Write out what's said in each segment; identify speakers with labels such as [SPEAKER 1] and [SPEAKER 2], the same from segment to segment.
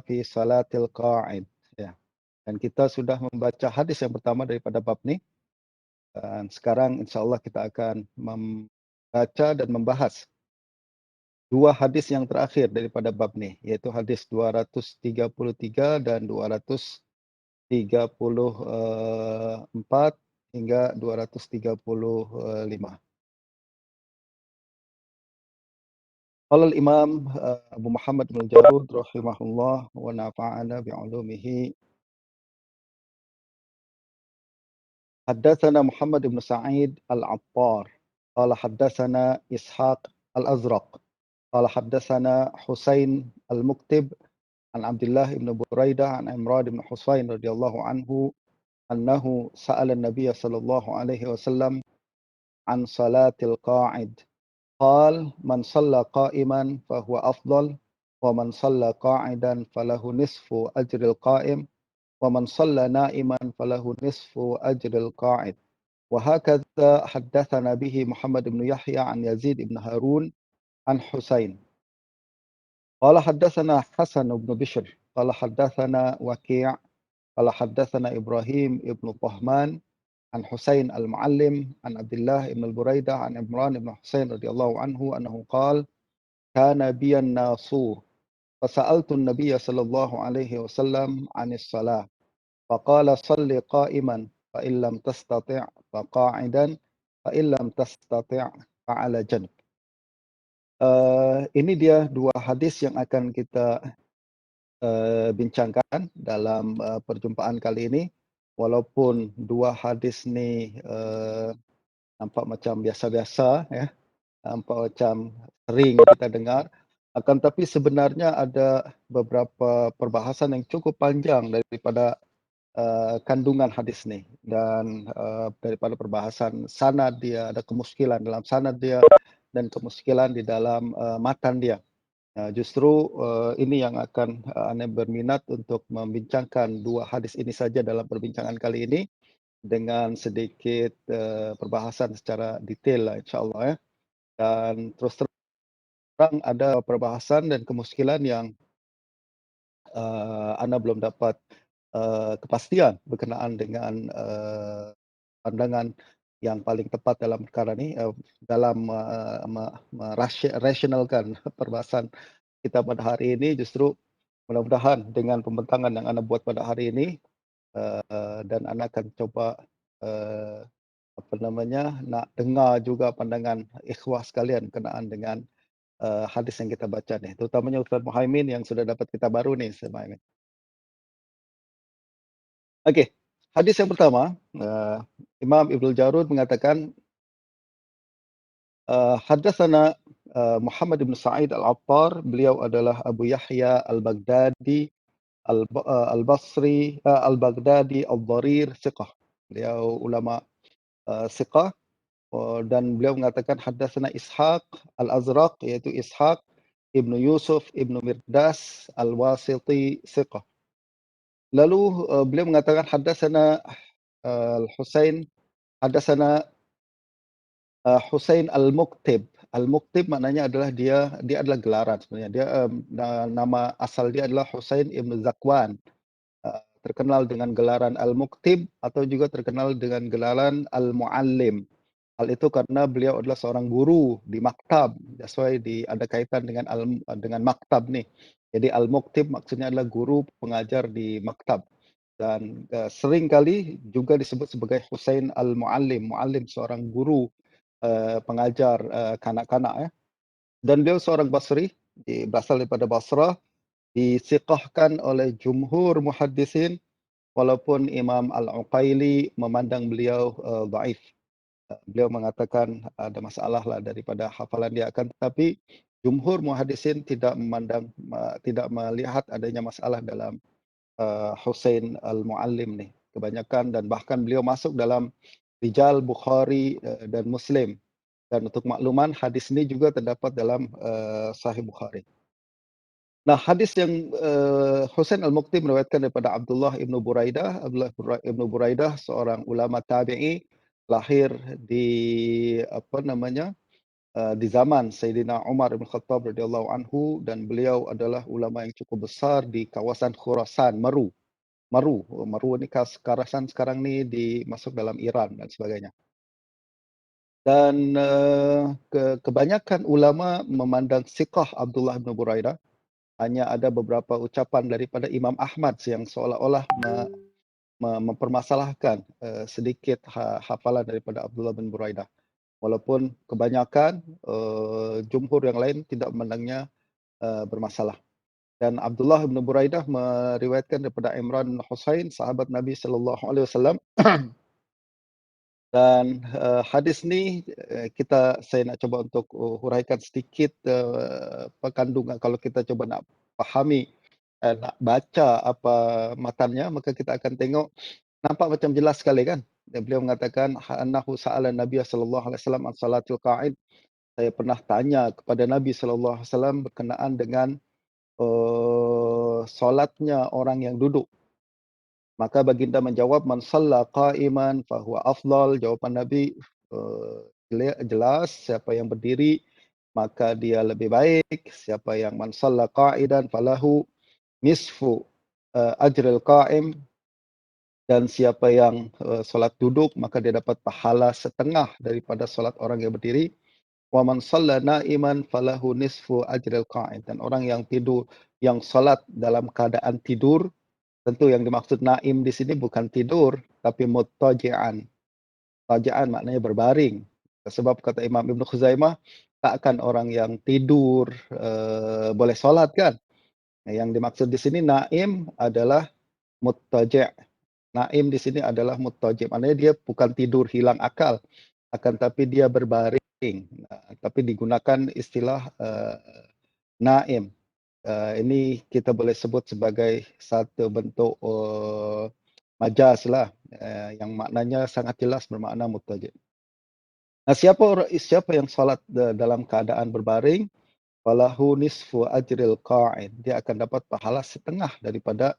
[SPEAKER 1] fi salatil qa'id. Ya. Dan kita sudah membaca hadis yang pertama daripada bab ni. Dan sekarang insya-Allah kita akan membaca dan membahas dua hadis yang terakhir daripada bab ni, iaitu hadis 233 dan 234 hingga 235. Qala al-Imam Abu Muhammad bin Jarud rahimahullah wa nafa'ana bi'ulumihi. Haddatsana Muhammad bin Sa'id al-Attar qala haddatsana Ishaq al-Azraq qala haddatsana Husain al-Muktib an Abdullah ibn Buraidah an Imran ibn Husain radhiyallahu anhu annahu sa'ala an-nabiy sallallahu alaihi wasallam an salatil qa'id. قال من صلى قائما فهو أفضل ومن صلى قاعدا فله نصف أجر القائم ومن صلى نائما فله نصف أجر القاعد وهكذا حدثنا به محمد بن يحيى عن يزيد بن هارون عن حسين قال حدثنا حسن بن بشر قال حدثنا وكيع قال حدثنا إبراهيم بن طهمان عن حسين المعلم عن عبد الله بن البريدة عن عمران بن حسين رضي الله عنه أنه قال كان بي الناس فسألت النبي صلى الله عليه وسلم عن الصلاة فقال صل قائما فإن لم تستطع فقاعدا فإن لم تستطع فعلى جنب. Ini dia dua hadis yang akan kita bincangkan dalam perjumpaan kali ini. Walaupun dua hadis ni nampak macam biasa-biasa, ya, nampak macam sering kita dengar, akan tapi sebenarnya ada beberapa perbahasan yang cukup panjang daripada kandungan hadis ni, dan daripada perbahasan sanad dia, ada kemuskilan dalam sanad dia dan kemuskilan di dalam matan dia. Justru ini yang akan Anda berminat untuk membincangkan dua hadis ini saja dalam perbincangan kali ini dengan sedikit perbahasan secara detail lah, insya-Allah, ya. Dan terus terang ada perbahasan dan kemuskilan yang Anda belum dapat kepastian berkenaan dengan pandangan yang paling tepat dalam perkara ni, dalam merasionalkan perbahasan kita pada hari ini. Justru mudah-mudahan dengan pembentangan yang Anda buat pada hari ini, dan Anda akan coba nak dengar juga pandangan ikhwah sekalian berkenaan dengan hadis yang kita baca ni, terutamanya Ustaz Muhaimin yang sudah dapat kita baru ni, Ustaz Muhaimin. Okey, hadis yang pertama, Imam Ibnu Jarud mengatakan haddatsana Muhammad bin Sa'id al-Attar, beliau adalah Abu Yahya al-Baghdadi al-Basri al-Baghdadi al-Dharir thiqah. Beliau ulama thiqah, dan beliau mengatakan haddatsana Ishaq al-Azraq, iaitu Ishaq Ibnu Yusuf Ibnu Mirdas al-Wasiti thiqah. Lalu beliau mengatakan haddatsana al-Husain, haddatsana Husain al-Muktib. Al-Muktib maknanya adalah dia adalah gelaran sebenarnya. Dia nama asal dia adalah Husain Ibn Zakwan. Terkenal dengan gelaran Al-Muktib atau juga terkenal dengan gelaran Al-Muallim. Hal itu karena beliau adalah seorang guru di maktab. That's why ada kaitan dengan maktab ni. Jadi Al-Muktib maksudnya adalah guru pengajar di maktab. Dan sering kali juga disebut sebagai Husain Al-Muallim. Muallim seorang guru pengajar kanak-kanak, ya. Dan beliau seorang Basri, berasal daripada Basrah, disiqahkan oleh jumhur muhaddisin, walaupun Imam Al-Uqaili memandang beliau dhaif. Beliau mengatakan ada masalah lah daripada hafalan dia, akan tetapi jumhur muhaddisin tidak melihat adanya masalah dalam Husain Al-Muallim ni kebanyakan, dan bahkan beliau masuk dalam rijal Bukhari dan Muslim. Dan untuk makluman, hadis ini juga terdapat dalam Sahih Bukhari. Nah, hadis yang Husain Al-Muktib meriwayatkan daripada Abdullah Ibnu Buraidah. Abdullah Ibnu Buraidah seorang ulama tabi'i, lahir di di zaman Sayyidina Umar bin Khattab radhiyallahu anhu, dan beliau adalah ulama yang cukup besar di kawasan Khurasan, Meru. Meru ini Khurasan sekarang ni masuk dalam Iran dan sebagainya. Dan kebanyakan ulama memandang siqah Abdullah bin Buraidah, hanya ada beberapa ucapan daripada Imam Ahmad yang seolah-olah mempermasalahkan sedikit hafalan daripada Abdullah bin Buraidah. Walaupun kebanyakan jumhur yang lain tidak memandangnya bermasalah. Dan Abdullah bin Buraidah meriwayatkan daripada Imran bin Husain, sahabat Nabi sallallahu alaihi wasallam, dan hadis ni saya nak coba untuk huraikan sedikit kandungan. Kalau kita coba nak fahami, nak baca apa matannya, maka kita akan tengok nampak macam jelas sekali kan. Dan beliau mengatakan annahu sa'ala Nabiy sallallahu alaihi wasallam an salatil qa'id. Saya pernah tanya kepada Nabi sallallahu alaihi wasallam berkenaan dengan solatnya orang yang duduk. Maka baginda menjawab, man shalla qa'iman fahuwa afdal. Jawapan Nabi jelas, siapa yang berdiri maka dia lebih baik. Siapa yang man shalla qa'idan falahu nisfu ajril qa'im. Dan siapa yang solat duduk maka dia dapat pahala setengah daripada solat orang yang berdiri. Wa man shalla na'iman falahu nisfu ajril qa'id. Dan orang yang tidur, yang solat dalam keadaan tidur, tentu yang dimaksud naim di sini bukan tidur, tapi muttaji'an. Muttaji'an maknanya berbaring. Sebab kata Imam Ibn Khuzaimah, takkan orang yang tidur boleh solat kan? Yang dimaksud di sini naim adalah muttaji'. Naim di sini adalah muttaji'. Maknanya dia bukan tidur hilang akal, akan tapi dia berbaring. Tapi digunakan istilah naim. Ini kita boleh sebut sebagai satu bentuk majaz lah, yang maknanya sangat jelas bermakna muttaji'. Nah, siapa yang solat dalam keadaan berbaring, falahu nisfu ajril qa'id. Dia akan dapat pahala setengah daripada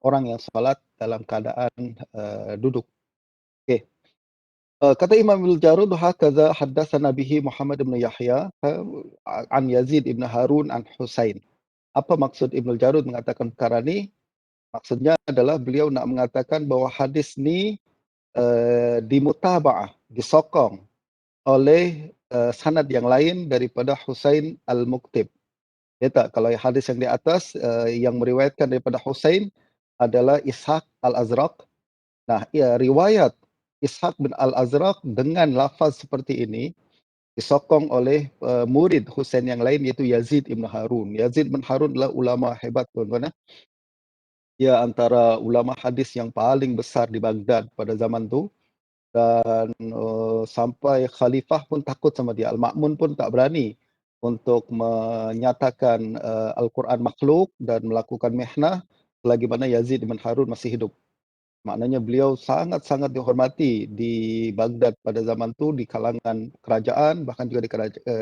[SPEAKER 1] orang yang solat dalam keadaan duduk. Okey. Kata Imam Al-Jarud, hakadha haddatsana bihi Muhammad bin Yahya an Yazid ibn Harun an Husain. Apa maksud Ibnu Jarud mengatakan perkara ni? Maksudnya adalah beliau nak mengatakan bahawa hadis ni dimutaba'ah, disokong oleh sanad yang lain daripada Husain Al-Muqtib. Ya tak? Kalau hadis yang di atas yang meriwayatkan daripada Husain adalah Ishaq Al-Azraq. Nah, riwayat Ishaq bin Al-Azraq dengan lafaz seperti ini disokong oleh murid Husain yang lain, iaitu Yazid ibn Harun. Yazid bin Harun adalah ulama hebat, tuan-tuan. Dia antara ulama hadis yang paling besar di Baghdad pada zaman tu, dan sampai khalifah pun takut sama dia. Al-Ma'mun pun tak berani untuk menyatakan Al-Quran makhluk dan melakukan mihnah selagi mana Yazid bin Harun masih hidup. Maknanya beliau sangat-sangat dihormati di Baghdad pada zaman tu, di kalangan kerajaan, bahkan juga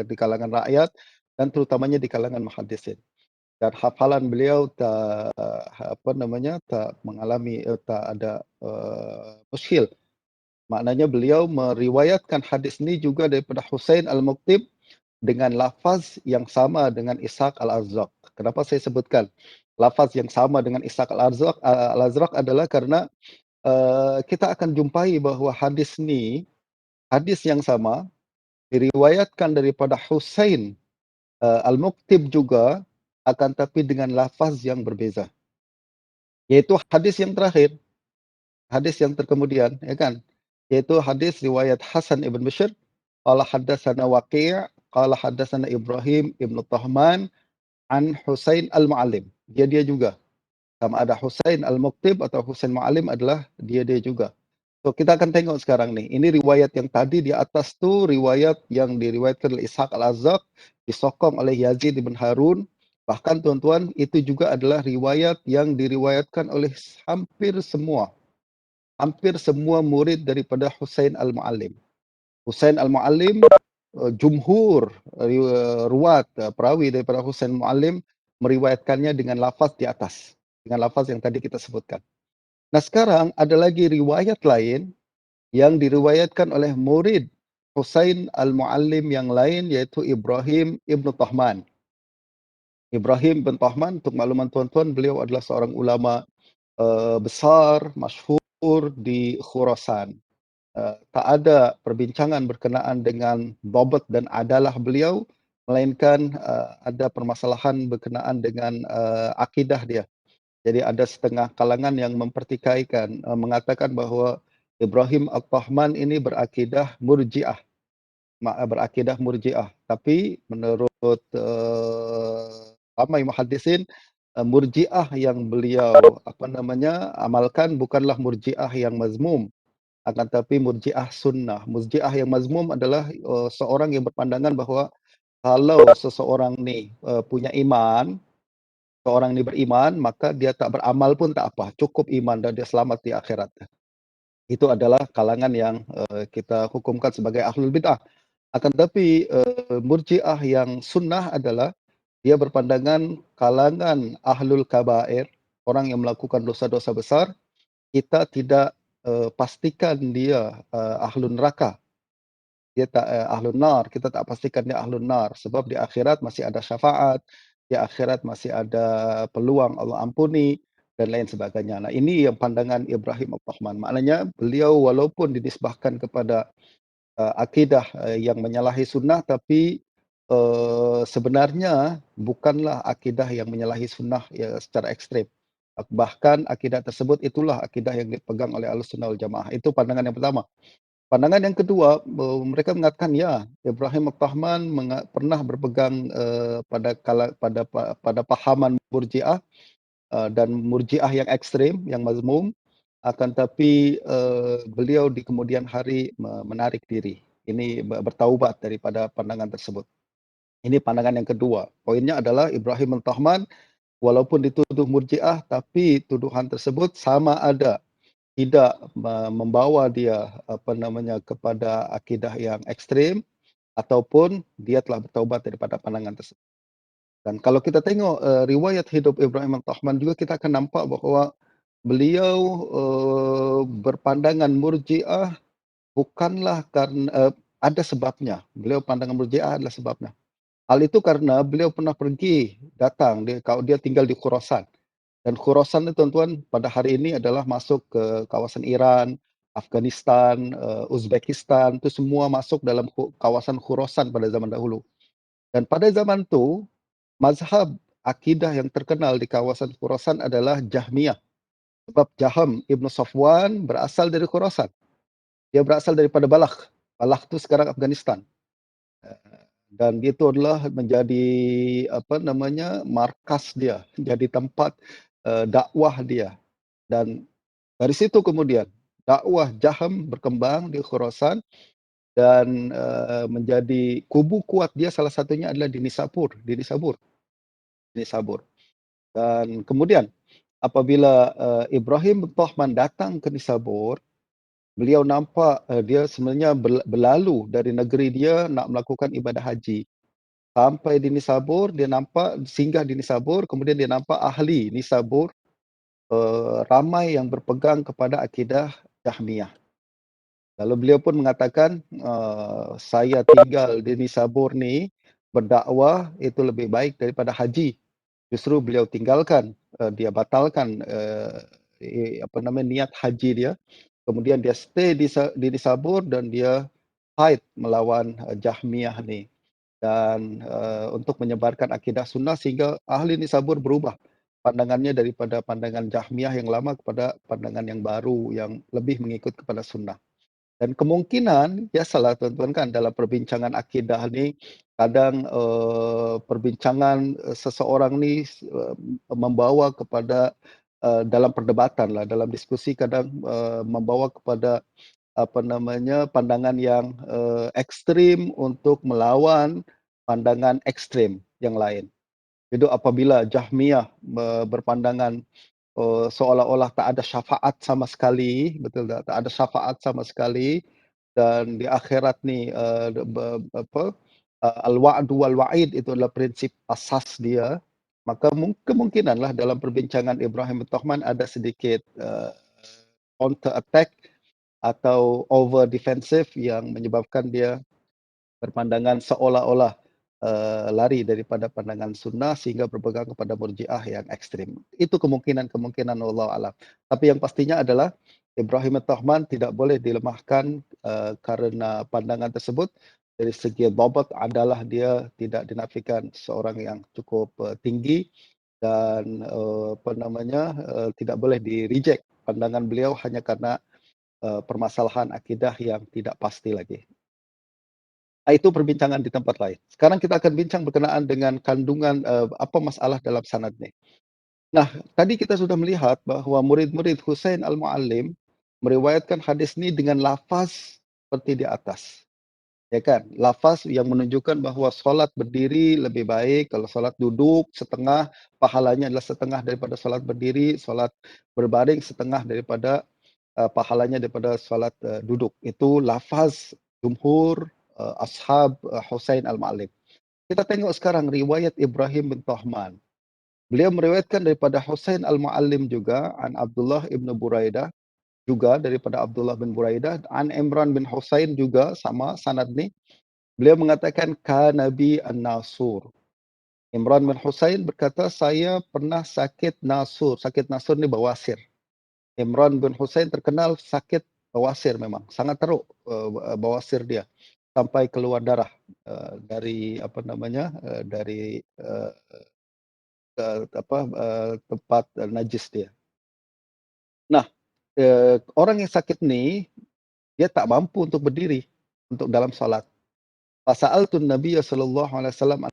[SPEAKER 1] di kalangan rakyat, dan terutamanya di kalangan muhaddisin. Dan hafalan beliau tak mengalami tak ada muskil. Maknanya beliau meriwayatkan hadis ni juga daripada Husain Al-Muqtib dengan lafaz yang sama dengan Ishaq Al-Azraq. Kenapa saya sebutkan lafaz yang sama dengan Ishaq Al-Azraq adalah karena kita akan jumpai bahawa hadis ni, hadis yang sama diriwayatkan daripada Husain Al-Muqtib juga, akan tapi dengan lafaz yang berbeza. Yaitu hadis yang terakhir, hadis yang terkemudian, ya kan? Yaitu hadis riwayat Hasan ibn Bishr, qala haddatsana Waqi', qala haddatsana Ibrahim ibn Tahman an Husain Al-Mu'allim. Dia juga. Sama ada Husain Al-Muqtib atau Husain Mu'allim adalah dia juga. So kita akan tengok sekarang ni. Ini riwayat yang tadi di atas tu riwayat yang diriwayatkan oleh Ishaq Al-Azraq, disokong oleh Yazid bin Harun. Bahkan tuan-tuan, itu juga adalah riwayat yang diriwayatkan oleh hampir semua murid daripada Husain Al-Mu'allim. Husain Al-Mu'allim, jumhur ruwat perawi daripada Husain Al-Mu'allim meriwayatkannya dengan lafaz di atas, dengan lafaz yang tadi kita sebutkan. Nah, sekarang ada lagi riwayat lain yang diriwayatkan oleh murid Husain al-Muallim yang lain yaitu Ibrahim Ibnu Tahman. Ibrahim bin Tahman, untuk makluman tuan-tuan, beliau adalah seorang ulama besar, masyhur di Khurasan. Tak ada perbincangan berkenaan dengan dhabt dan adalah beliau, melainkan ada permasalahan berkenaan dengan akidah dia. Jadi ada setengah kalangan yang mempertikaikan, mengatakan bahawa Ibrahim At-Tahman ini berakidah Murji'ah, berakidah Murji'ah. Tapi menurut ramai muhaddisin, Murji'ah yang beliau amalkan bukanlah Murji'ah yang mazmum, akan tetapi Murji'ah sunnah. Murji'ah yang mazmum adalah seorang yang berpandangan bahawa kalau seseorang ni punya iman, seorang ni beriman, maka dia tak beramal pun tak apa, cukup iman dan dia selamat di akhirat. Itu adalah kalangan yang kita hukumkan sebagai ahlul bid'ah. Akan tetapi Murji'ah yang sunnah adalah dia berpandangan kalangan ahlul kabair, orang yang melakukan dosa-dosa besar, kita tidak pastikan dia ahlun neraka. Dia tak ahlun nar, kita tak pastikan dia ahlun nar sebab di akhirat masih ada syafaat, di akhirat masih ada peluang Allah ampuni dan lain sebagainya. Nah, ini yang pandangan Ibrahim At-Tahman. Maknanya beliau walaupun dinisbahkan kepada akidah yang menyalahi sunnah, tapi sebenarnya bukanlah akidah yang menyalahi sunnah ya secara ekstrem. Bahkan akidah tersebut itulah akidah yang dipegang oleh Ahlussunnah wal Jamaah. Itu pandangan yang pertama. Pandangan yang kedua, mereka mengatakan ya, Ibrahim At-Tahman pernah berpegang pada pahaman Murji'ah dan Murji'ah yang ekstrem, yang mazmum, akan tapi beliau di kemudian hari menarik diri. Ini bertaubat daripada pandangan tersebut. Ini pandangan yang kedua. Poinnya adalah Ibrahim At-Tahman walaupun dituduh Murji'ah, tapi tuduhan tersebut sama ada tidak membawa dia kepada akidah yang ekstrem ataupun dia telah bertaubat daripada pandangan tersebut. Dan kalau kita tengok riwayat hidup Ibrahim At-Tahman juga, kita akan nampak bahawa beliau berpandangan Murji'ah bukanlah karena ada sebabnya. Beliau pandangan Murji'ah adalah sebabnya. Hal itu karena beliau pernah pergi datang, dia tinggal di Khurasan. Dan Khurasan itu tuan-tuan pada hari ini adalah masuk ke kawasan Iran, Afghanistan, Uzbekistan, itu semua masuk dalam kawasan Khurasan pada zaman dahulu. Dan pada zaman itu, mazhab akidah yang terkenal di kawasan Khurasan adalah Jahmiyah. Sebab Jaham Ibn Safwan berasal dari Khurasan. Dia berasal daripada Balakh. Balakh itu sekarang Afghanistan. Dan itu adalah menjadi markas dia, jadi tempat dakwah dia. Dan dari situ kemudian dakwah Jaham berkembang di Khurasan dan menjadi kubu kuat dia, salah satunya adalah di Nisabur. Dan kemudian apabila Ibrahim Tahman datang ke Nisabur, beliau nampak dia sebenarnya berlalu dari negeri dia nak melakukan ibadah haji. Sampai di Nisabur, dia nampak singgah di Nisabur, kemudian dia nampak ahli Nisabur ramai yang berpegang kepada akidah Jahmiyah. Lalu beliau pun mengatakan, saya tinggal di Nisabur ni berdakwah itu lebih baik daripada haji. Justru beliau tinggalkan, dia batalkan niat haji dia. Kemudian dia stay di Nisabur dan dia fight melawan Jahmiyah ni. Dan untuk menyebarkan akidah sunnah sehingga ahli Nisabur berubah pandangannya daripada pandangan Jahmiyah yang lama kepada pandangan yang baru yang lebih mengikut kepada sunnah. Dan kemungkinan, biasalah tuan-tuan kan dalam perbincangan akidah ni, kadang perbincangan seseorang ni membawa kepada dalam perdebatan lah, dalam diskusi kadang membawa kepada pandangan yang ekstrim untuk melawan pandangan ekstrim yang lain. Jadi apabila Jahmiyah berpandangan seolah-olah tak ada syafaat sama sekali, betul tak? Tak ada syafaat sama sekali dan di akhirat ni al-wa'du wal wa'id itu adalah prinsip asas dia, maka kemungkinanlah dalam perbincangan Ibrahim At-Tahman ada sedikit counter attack atau over defensive yang menyebabkan dia berpandangan seolah-olah, lari daripada pandangan sunnah sehingga berpegang kepada murji'ah yang ekstrim. Itu kemungkinan-kemungkinan wallahu a'lam. Tapi yang pastinya adalah Ibrahim At-Tahman tidak boleh dilemahkan, karena pandangan tersebut. Dari segi dhabat adalah dia tidak dinafikan seorang yang cukup, tinggi dan, apa namanya, tidak boleh di-reject pandangan beliau hanya karena, permasalahan akidah yang tidak pasti lagi. Itu perbincangan di tempat lain. Sekarang kita akan bincang berkenaan dengan kandungan, apa masalah dalam sanad ni. Nah, tadi kita sudah melihat bahawa murid-murid Husain Al-Muallim meriwayatkan hadis ni dengan lafaz seperti di atas, ya kan? Lafaz yang menunjukkan bahawa solat berdiri lebih baik, kalau solat duduk setengah, pahalanya adalah setengah daripada solat berdiri, solat berbaring setengah daripada, pahalanya daripada solat, duduk. Itu lafaz jumhur, ashab, Husain Al-Mu'allim. Kita tengok sekarang riwayat Ibrahim bin Tahman. Beliau meriwayatkan daripada Husain Al-Mu'allim juga, an Abdullah ibn Buraidah, juga daripada Abdullah bin Buraidah, an Imran bin Husain juga, sama sanad ni. Beliau mengatakan, kana bi an-nasur. Imran bin Husain berkata, saya pernah sakit nasur. Sakit nasur ni bawasir. Imran bin Husain terkenal sakit bawasir memang, sangat teruk, bawasir dia, sampai keluar darah, dari apa namanya, dari, tempat, najis dia. Nah, orang yang sakit ni, dia tak mampu untuk berdiri, untuk dalam solat. Fasa'altun Nabiyya sallallahu alaihi wasallam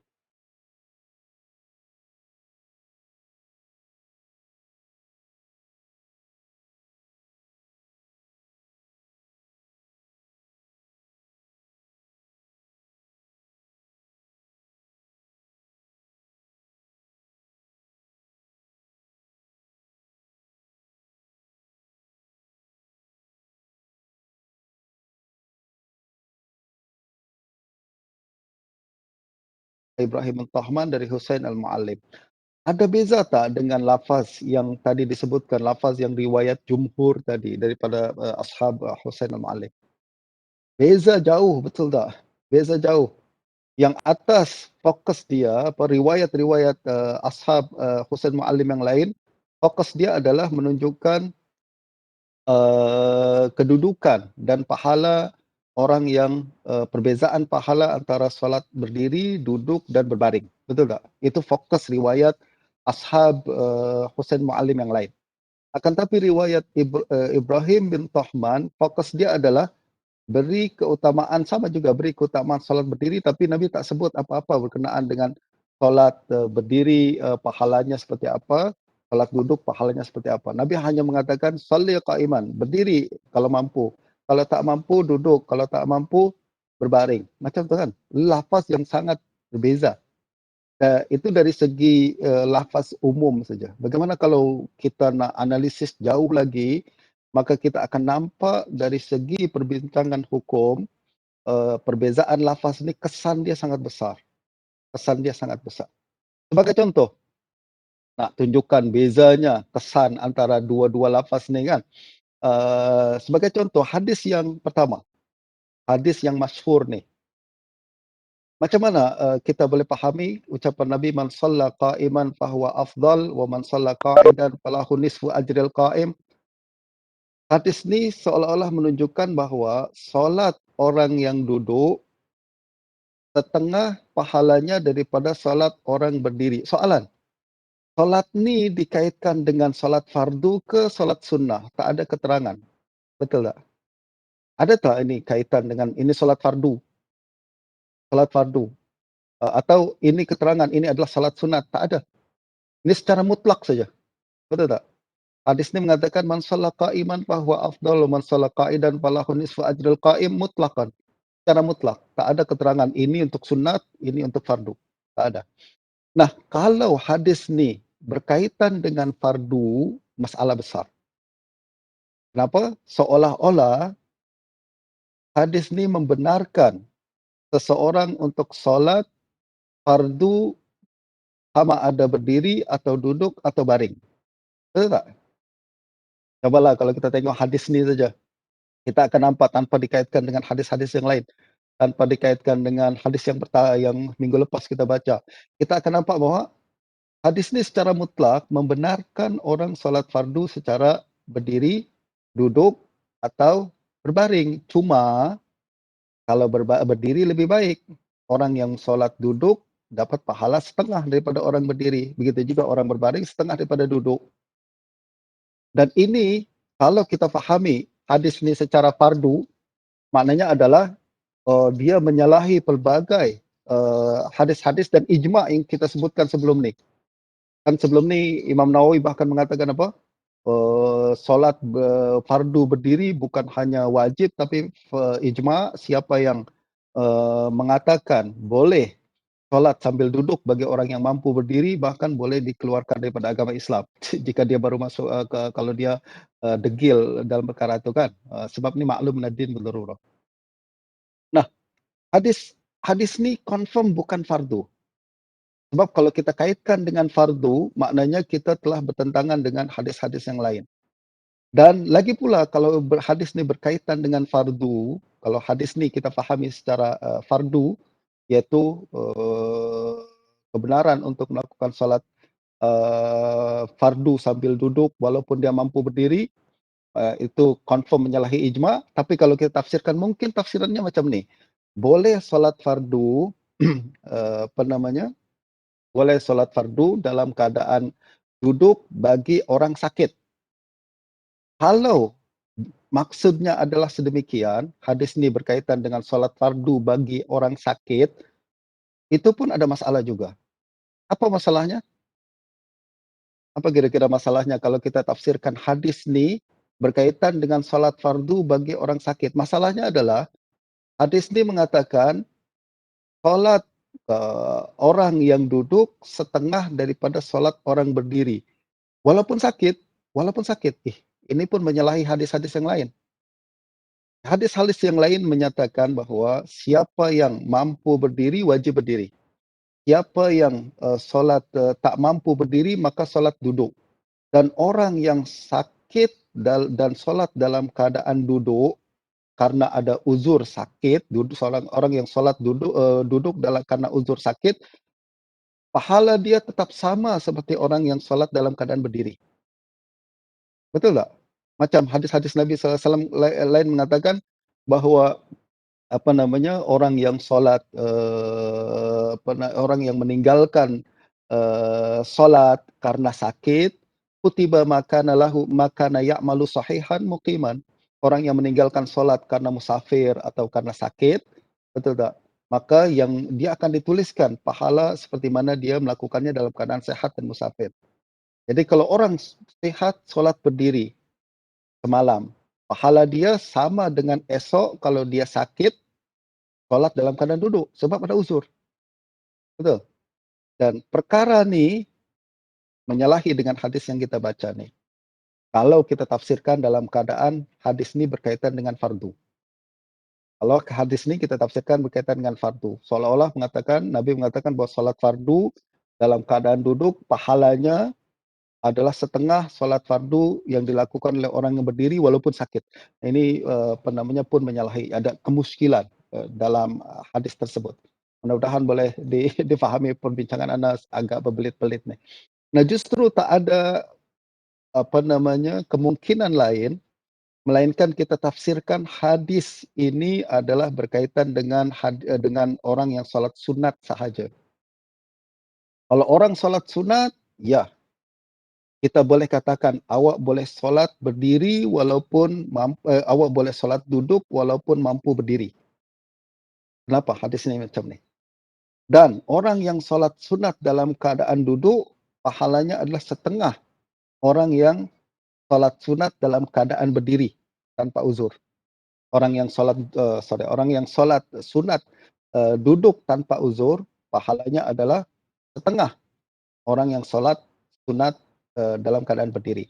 [SPEAKER 1] Ibrahim At-Tahman dari Husain Al-Mu'allim. Ada beza tak dengan lafaz yang tadi disebutkan, lafaz yang riwayat jumhur tadi daripada, ashab, Husain Al-Mu'allim? Beza jauh, betul tak? Beza jauh. Yang atas fokus dia, apa, riwayat-riwayat, ashab, Husain Mu'allim yang lain, fokus dia adalah menunjukkan, kedudukan dan pahala orang yang, perbezaan pahala antara solat berdiri, duduk dan berbaring. Betul tak? Itu fokus riwayat ashab, Husain Mu'allim yang lain. Akan tapi riwayat Ibrahim bin Tahman, fokus dia adalah beri keutamaan, sama juga beri keutamaan solat berdiri, tapi Nabi tak sebut apa-apa berkenaan dengan solat, berdiri, pahalanya seperti apa, solat duduk pahalanya seperti apa. Nabi hanya mengatakan, "Shalli qa'iman", berdiri kalau mampu. Kalau tak mampu, duduk. Kalau tak mampu, berbaring. Macam tu kan? Lafaz yang sangat berbeza. Itu dari segi, lafaz umum saja. Bagaimana kalau kita nak analisis jauh lagi, maka kita akan nampak dari segi perbincangan hukum, perbezaan lafaz ni kesan dia sangat besar. Kesan dia sangat besar. Sebagai contoh, nak tunjukkan bezanya kesan antara dua-dua lafaz ni kan. Sebagai contoh, hadis yang pertama, hadis yang masyhur ni. Macam mana, kita boleh fahami ucapan Nabi, "Man shalla qa'iman fahuwa afdal wa man shalla qa'idan falahu nisfu ajril qa'im." Hadis ni seolah-olah menunjukkan bahawa solat orang yang duduk setengah pahalanya daripada solat orang berdiri. Soalan, solat ni dikaitkan dengan solat fardu ke solat sunnah? Tak ada keterangan. Betul tak? Ada tak ini kaitan dengan ini solat fardu? Solat fardu. Atau ini keterangan ini adalah salat sunat? Tak ada. Ini secara mutlak saja. Betul tak? Hadis ini mengatakan man shalla qa'iman fahuwa afdal wa man shalla qa'idan falahu nisfu ajril qa'im, mutlaqan. Secara mutlak. Tak ada keterangan ini untuk sunat, ini untuk fardu. Tak ada. Nah, kalau hadis ni berkaitan dengan fardu, masalah besar. Kenapa? Seolah-olah hadis ni membenarkan seseorang untuk solat fardu sama ada berdiri atau duduk atau baring. Betul tak? Cobalah kalau kita tengok hadis ni saja. Kita akan nampak tanpa dikaitkan dengan hadis-hadis yang lain, tanpa dikaitkan dengan hadis yang minggu lepas kita baca. Kita akan nampak bahwa hadis ini secara mutlak membenarkan orang solat fardu secara berdiri, duduk, atau berbaring. Cuma kalau berdiri lebih baik. Orang yang solat duduk dapat pahala setengah daripada orang berdiri. Begitu juga orang berbaring setengah daripada duduk. Dan ini kalau kita fahami hadis ini secara fardu, maknanya adalah dia menyalahi pelbagai hadis-hadis dan ijma' yang kita sebutkan sebelum ni. Kan sebelum ni Imam Nawawi bahkan mengatakan apa? Solat fardu berdiri bukan hanya wajib tapi ijma' siapa yang mengatakan boleh solat sambil duduk bagi orang yang mampu berdiri bahkan boleh dikeluarkan daripada agama Islam jika dia baru masuk kalau dia degil dalam perkara itu kan. Sebab ni maklum nadin berdarurah. Nah, hadis hadis ni confirm bukan fardu. Sebab kalau kita kaitkan dengan fardu, maknanya kita telah bertentangan dengan hadis-hadis yang lain. Dan lagi pula kalau hadis ni berkaitan dengan fardu, kalau hadis ni kita fahami secara fardu, iaitu kebenaran untuk melakukan solat fardu sambil duduk walaupun dia mampu berdiri, itu confirm menyalahi ijma'. Tapi kalau kita tafsirkan mungkin tafsirannya macam ni, boleh solat fardu apa namanya, boleh solat fardu dalam keadaan duduk bagi orang sakit. Kalau maksudnya adalah sedemikian, hadis ini berkaitan dengan solat fardu bagi orang sakit, itu pun ada masalah juga. Apa masalahnya? Apa kira-kira masalahnya kalau kita tafsirkan hadis ini berkaitan dengan solat fardu bagi orang sakit? Masalahnya adalah hadis ini mengatakan solat orang yang duduk setengah daripada solat orang berdiri. Walaupun sakit. Ini pun menyalahi hadis-hadis yang lain. Hadis-hadis yang lain menyatakan bahwa siapa yang mampu berdiri wajib berdiri. Siapa yang solat tak mampu berdiri maka solat duduk. Dan orang yang sakit dan solat dalam keadaan duduk karena ada uzur sakit, seorang orang yang solat duduk dalam karena uzur sakit, pahala dia tetap sama seperti orang yang solat dalam keadaan berdiri. Betul tak? Macam hadis-hadis Nabi SAW lain mengatakan bahawa apa namanya, orang yang solat, orang yang meninggalkan solat karena sakit, kutiba makana lahu makana ya'malu sahihan muqiman. Orang yang meninggalkan solat karena musafir atau karena sakit, betul tak? Maka yang dia akan dituliskan pahala seperti mana dia melakukannya dalam keadaan sehat dan musafir. Jadi kalau orang sehat solat berdiri semalam, pahala dia sama dengan esok kalau dia sakit solat dalam keadaan duduk sebab ada uzur. Betul? Dan perkara ni menyalahi dengan hadis yang kita baca ni. Kalau kita tafsirkan dalam keadaan hadis ni berkaitan dengan fardu. Kalau hadis ni kita tafsirkan berkaitan dengan fardu. Seolah-olah Nabi mengatakan bahawa solat fardu dalam keadaan duduk pahalanya adalah setengah solat fardu yang dilakukan oleh orang yang berdiri walaupun sakit. Ini apa namanya pun menyalahi, ada kemuskilan dalam hadis tersebut. Mudah-mudahan boleh difahami perbincangan anda agak berbelit-belit nih. Nah, justru tak ada apa namanya kemungkinan lain melainkan kita tafsirkan hadis ini adalah berkaitan dengan orang yang solat sunat sahaja. Kalau orang solat sunat, ya kita boleh katakan awak boleh solat berdiri walaupun awak boleh solat duduk walaupun mampu berdiri. Kenapa hadis ini macam ni? Dan orang yang solat sunat dalam keadaan duduk, pahalanya adalah setengah orang yang solat sunat dalam keadaan berdiri tanpa uzur. Orang yang solat sunat duduk tanpa uzur, pahalanya adalah setengah orang yang solat sunat dalam keadaan berdiri.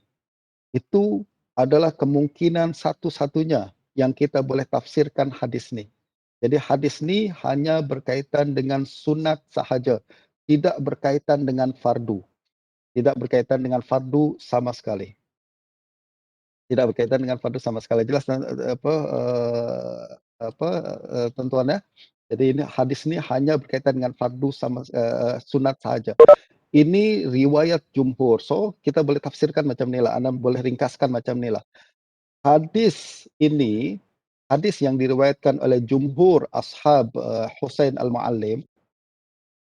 [SPEAKER 1] Itu adalah kemungkinan satu-satunya yang kita boleh tafsirkan hadis ni. Jadi hadis ni hanya berkaitan dengan sunat sahaja, tidak berkaitan dengan fardu. Tidak berkaitan dengan fardu sama sekali. Tidak berkaitan dengan fardu sama sekali, jelas apa, tentuannya. Jadi ini hadis ini hanya berkaitan dengan fardu sama sunat saja. Ini riwayat jumhur, so kita boleh tafsirkan macam inilah, Anda boleh ringkaskan macam inilah. Hadis ini, hadis yang diriwayatkan oleh jumhur ashab, Husain al-Muallim,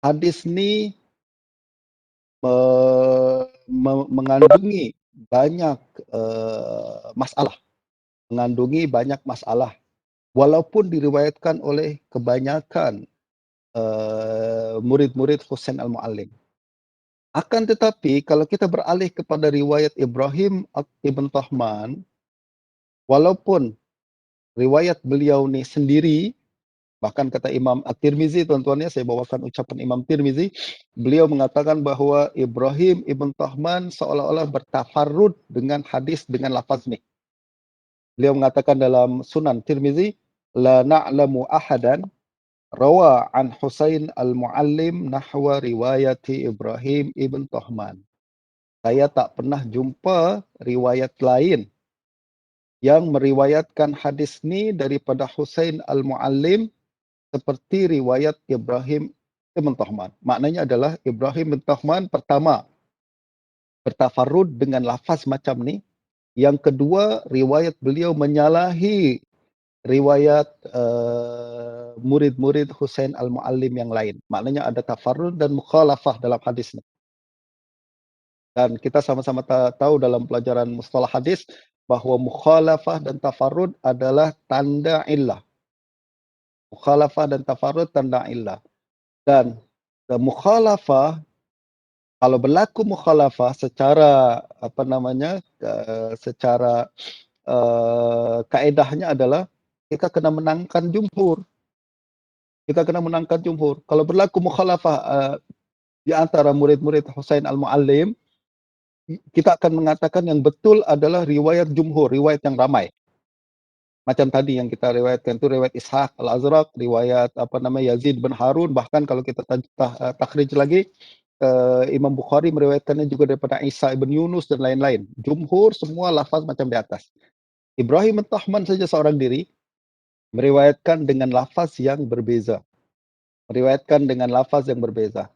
[SPEAKER 1] hadis ini mengandungi banyak, masalah, mengandungi banyak masalah, walaupun diriwayatkan oleh kebanyakan, murid-murid Husain al-Muallim. Akan tetapi kalau kita beralih kepada riwayat Ibrahim ibn Tahman, walaupun riwayat beliau ni sendiri, bahkan kata Imam At-Tirmizi, tuan-tuan ya, saya bawakan ucapan Imam Tirmizi, beliau mengatakan bahawa Ibrahim ibn Tahman seolah-olah bertafarrud dengan hadis dengan lafaz ni. Beliau mengatakan dalam Sunan Tirmizi, "La na'lamu ahadan rawa an Husain al-Muallim nahwa riwayati Ibrahim ibn Tahman." Saya tak pernah jumpa riwayat lain yang meriwayatkan hadis ni daripada Husain al-Muallim seperti riwayat Ibrahim ibn Tahman. Maknanya adalah Ibrahim bin Tahman pertama bertafarrud dengan lafaz macam ni. Yang kedua, riwayat beliau menyalahi riwayat murid-murid Husain al-Muallim yang lain. Maknanya ada tafarrud dan mukhalafah dalam hadis ni. Dan kita sama-sama tahu dalam pelajaran mustalah hadis bahawa mukhalafah dan tafarrud adalah tanda illah. Mukhalafah dan tafarrud tanda illah. Dan mukhalafah, kalau berlaku mukhalafah secara apa namanya, secara kaedahnya adalah kita kena menangkan jumhur. Kita kena menangkan jumhur. Kalau berlaku mukhalafah di antara murid-murid Husain al-Muallim, kita akan mengatakan yang betul adalah riwayat jumhur, riwayat yang ramai. Macam tadi yang kita riwayatkan itu riwayat Ishaq al-Azraq, riwayat apa namanya Yazid bin Harun, bahkan kalau kita takhrij lagi, Imam Bukhari meriwayatkannya juga daripada Isa ibn Yunus dan lain-lain. Jumhur semua lafaz macam di atas. Ibrahim bin Tahman saja seorang diri meriwayatkan dengan lafaz yang berbeza. Meriwayatkan dengan lafaz yang berbeza.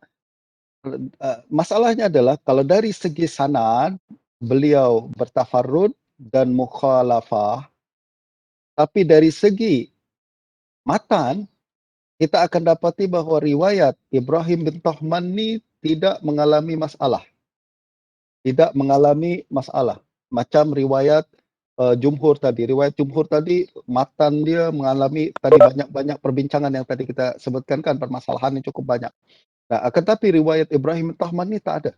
[SPEAKER 1] Masalahnya adalah kalau dari segi sanad beliau bertafarrud dan mukhalafah, tapi dari segi matan kita akan dapati bahawa riwayat Ibrahim bin Tahman ni tidak mengalami masalah. Tidak mengalami masalah. Macam riwayat jumhur tadi. Riwayat jumhur tadi, matan dia mengalami tadi banyak-banyak perbincangan yang tadi kita sebutkan kan, permasalahan yang cukup banyak. Nah, akan tapi riwayat Ibrahim bin Tahman ni tak ada.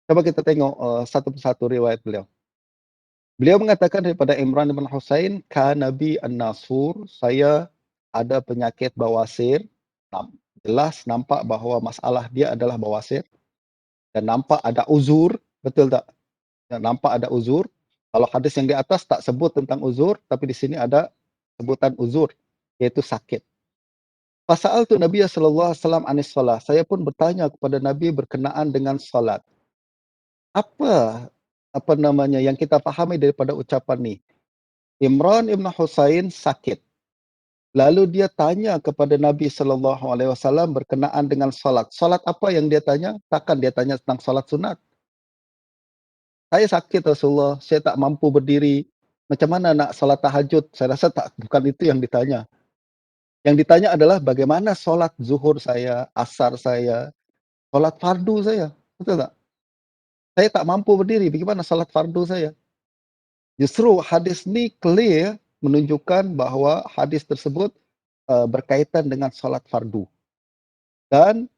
[SPEAKER 1] Coba kita tengok satu persatu riwayat beliau. Beliau mengatakan daripada Imran bin Husain, "Kanabi an-Nasur, saya ada penyakit bawasir." Jelas nampak bahawa masalah dia adalah bawasir dan nampak ada uzur, betul tak? Dan nampak ada uzur. Kalau hadis yang di atas tak sebut tentang uzur, tapi di sini ada sebutan uzur, iaitu sakit. Fasa'altu Nabiya sallallahu alaihi wasallam anis salat. Saya pun bertanya kepada Nabi berkenaan dengan salat. Apa apa namanya yang kita fahami daripada ucapan ni? Imran ibn Husain sakit. Lalu dia tanya kepada Nabi sallallahu alaihi wasallam berkenaan dengan solat. Solat apa yang dia tanya? Takkan dia tanya tentang solat sunat. Saya sakit Rasulullah, saya tak mampu berdiri. Macam mana nak solat tahajud? Saya rasa tak, bukan itu yang ditanya. Yang ditanya adalah bagaimana solat zuhur saya, asar saya, solat fardu saya. Betul tak? Saya tak mampu berdiri, bagaimana solat fardu saya? Justru hadis ni clear menunjukkan bahawa hadis tersebut berkaitan dengan solat fardu. Dan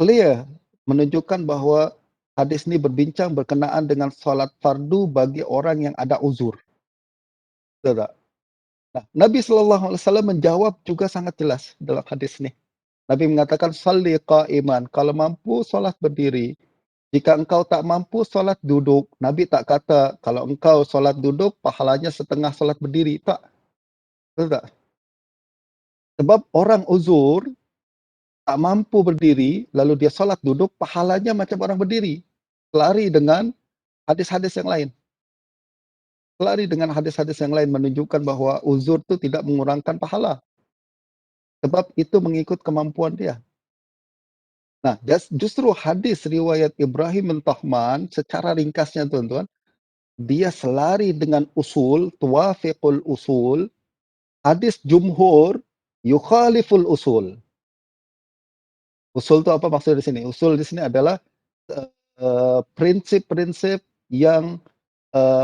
[SPEAKER 1] clear menunjukkan bahawa hadis ni berbincang berkenaan dengan solat fardu bagi orang yang ada uzur. Betul tak? Nah, Nabi SAW menjawab juga sangat jelas dalam hadis ni. Nabi mengatakan, "Salli qa'iman." Kalau mampu, solat berdiri. Jika engkau tak mampu, solat duduk. Nabi tak kata, kalau engkau solat duduk, pahalanya setengah solat berdiri. Tak. Betul tak? Sebab orang uzur, tak mampu berdiri, lalu dia solat duduk, pahalanya macam orang berdiri. Lari dengan hadis-hadis yang lain. selari dengan hadis-hadis yang lain menunjukkan bahwa uzur itu tidak mengurangkan pahala, sebab itu mengikut kemampuan dia. Nah, justru hadis riwayat Ibrahim bin Tahman secara ringkasnya tuan-tuan, dia selari dengan usul, tuwafiqul usul, hadis jumhur yukhaliful usul. Usul itu apa maksudnya di sini? Usul di sini adalah prinsip-prinsip yang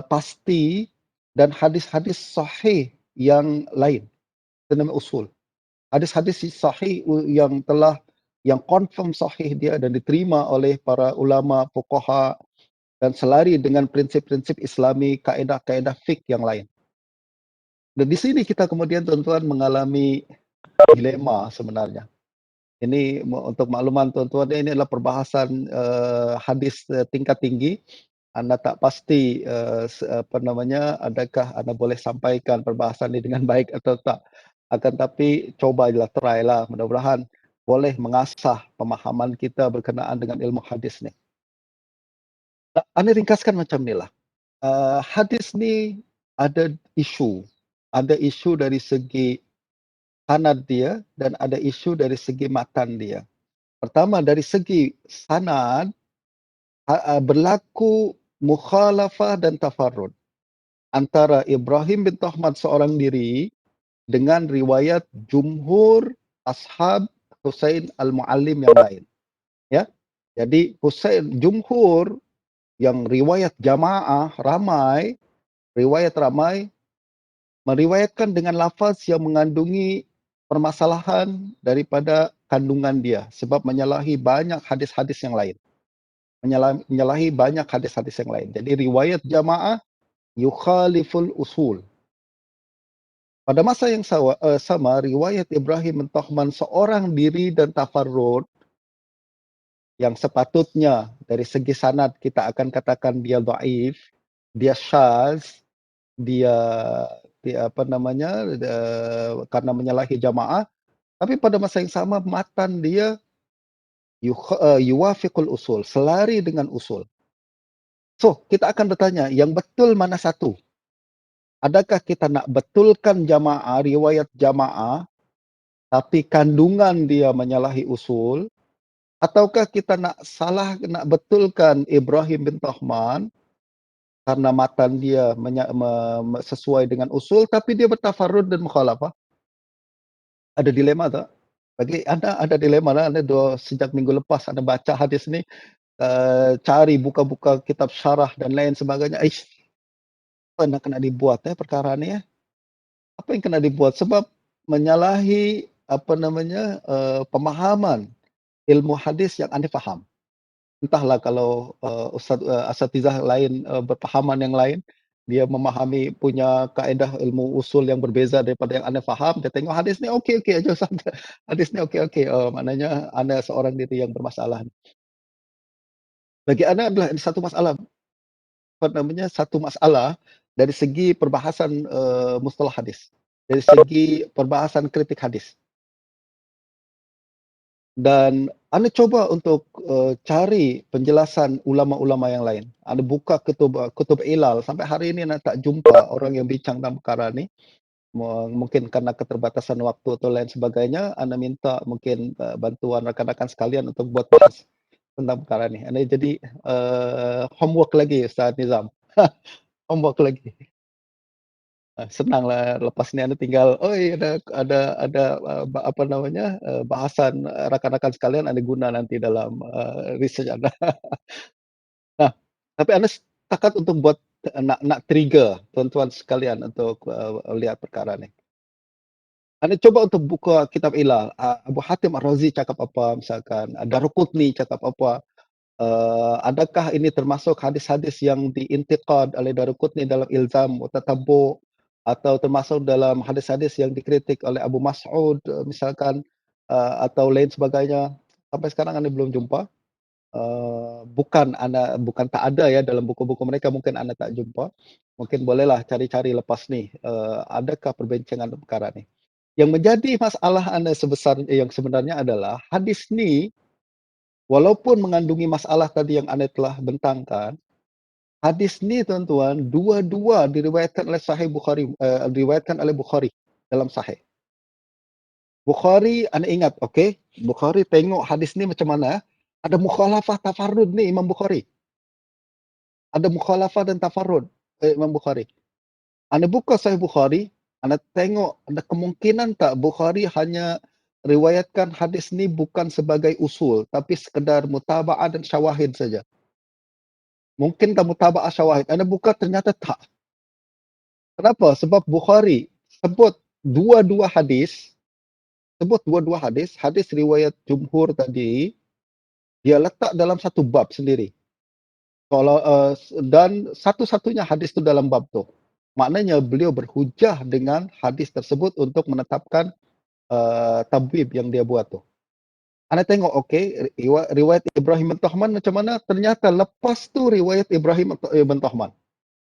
[SPEAKER 1] pasti dan hadis-hadis sahih yang lain. Itu namanya usul. Hadis-hadis sahih yang confirm sahih dia dan diterima oleh para ulama, fuqaha dan selari dengan prinsip-prinsip Islami, kaedah-kaedah fik yang lain. Dan di sini kita kemudian tuan-tuan mengalami dilema sebenarnya. Ini untuk makluman tuan-tuan, ini adalah perbahasan hadis tingkat tinggi. Anda tak pasti apa namanya, adakah Anda boleh sampaikan perbahasan ini dengan baik atau tak. Akan tapi cobalah, try lah. Mudah-mudahan boleh mengasah pemahaman kita berkenaan dengan ilmu hadis ni. Anda ringkaskan macam ni lah. Hadis ni ada isu. Ada isu dari segi sanad dia dan ada isu dari segi matan dia. Pertama dari segi sanad, berlaku mukhalafah dan tafarrud antara Ibrahim bin Tahmad seorang diri dengan riwayat jumhur ashab Husain al-Muallim yang lain. Ya, jadi Husain jumhur yang riwayat jamaah ramai, riwayat ramai meriwayatkan dengan lafaz yang mengandungi permasalahan daripada kandungan dia sebab menyalahi banyak hadis-hadis yang lain. Menyalahi banyak hadis-hadis yang lain. Jadi riwayat jamaah yukhaliful usul. Pada masa yang sama, riwayat Ibrahim bin Tahman seorang diri dan tafarrud yang sepatutnya dari segi sanad kita akan katakan dia dhaif, dia syaz, dia apa namanya, karena menyalahi jamaah, tapi pada masa yang sama matan dia yuwafiqul usul, selari dengan usul. So, kita akan bertanya, yang betul mana satu? Adakah kita nak betulkan jamaah, riwayat jamaah, tapi kandungan dia menyalahi usul? Ataukah kita nak betulkan Ibrahim bin Tahman karena matan dia sesuai dengan usul, tapi dia bertafarrud dan mukhalafah? Ada dilema tak? Bagi anda ada dilema lah. Anda sejak minggu lepas anda baca hadis ni, cari buka-buka kitab syarah dan lain sebagainya. Apa nak kena dibuat perkara ni Apa yang kena dibuat? Sebab menyalahi apa namanya pemahaman ilmu hadis yang anda faham. Entahlah kalau asatizah lain berpahaman yang lain, dia memahami punya kaedah ilmu usul yang berbeza daripada yang anda faham, dia tengok hadis ni okey-okey aja Ustaz. Hadis ni okey-okey, maknanya anda seorang diri yang bermasalah. Bagi anda adalah satu masalah, apa namanya, satu masalah dari segi perbahasan mustalah hadis, dari segi perbahasan kritik hadis. Dan anda coba untuk cari penjelasan ulama-ulama yang lain. Anda buka kutub ilal, sampai hari ini anda tak jumpa orang yang bincang tentang perkara ni. Mungkin karena keterbatasan waktu atau lain sebagainya, anda minta mungkin bantuan rakan-rakan sekalian untuk buat bahas tentang perkara ni. Anda jadi homework lagi Ustaz Nizam. Homework lagi. Senanglah lepas ni anda tinggal, ada apa namanya, bahasan rakan-rakan sekalian anda guna nanti dalam research anda. Nah, tapi anda setakat untuk buat nak trigger tuan-tuan sekalian untuk lihat perkara ni. Anda coba untuk buka kitab Ilal, Abu Hatim Ar-Razi cakap apa misalkan, Daruqutni cakap apa, adakah ini termasuk hadis-hadis yang diintiqad oleh Daruqutni dalam Ilzam wa Tatabbu' atau termasuk dalam hadis-hadis yang dikritik oleh Abu Mas'ud misalkan, atau lain sebagainya. Sampai sekarang anda belum jumpa. Bukan tak ada dalam buku-buku mereka, mungkin anda tak jumpa. Mungkin bolehlah cari-cari lepas ni, adakah perbincangan perkara ni. Yang menjadi masalah anda yang sebenarnya adalah hadis ni walaupun mengandungi masalah tadi yang anda telah bentangkan, Hadis ni tuan-tuan, dua-dua diriwayatkan oleh Sahih Bukhari, diriwayatkan oleh Bukhari dalam Sahih. Bukhari anda ingat, okey, Bukhari tengok hadis ni macam mana, ada mukhalafah tafarrud ni Imam Bukhari. Ada mukhalafah dan tafarrud, Imam Bukhari. Anda buka Sahih Bukhari, anda tengok ada kemungkinan tak Bukhari hanya riwayatkan hadis ni bukan sebagai usul, tapi sekadar mutaba'ah dan syawahid saja. Mungkin tak mutaba'ah syawahid, anda buka ternyata tak. Kenapa? Sebab Bukhari sebut dua-dua hadis, hadis riwayat jumhur tadi, dia letak dalam satu bab sendiri. Kalau dan satu-satunya hadis tu dalam bab tu. Maknanya beliau berhujah dengan hadis tersebut untuk menetapkan tabwib yang dia buat tu. Anda tengok, okey, riwayat Ibrahim bin Tahman macam mana? Ternyata lepas tu riwayat Ibrahim bin Tahman.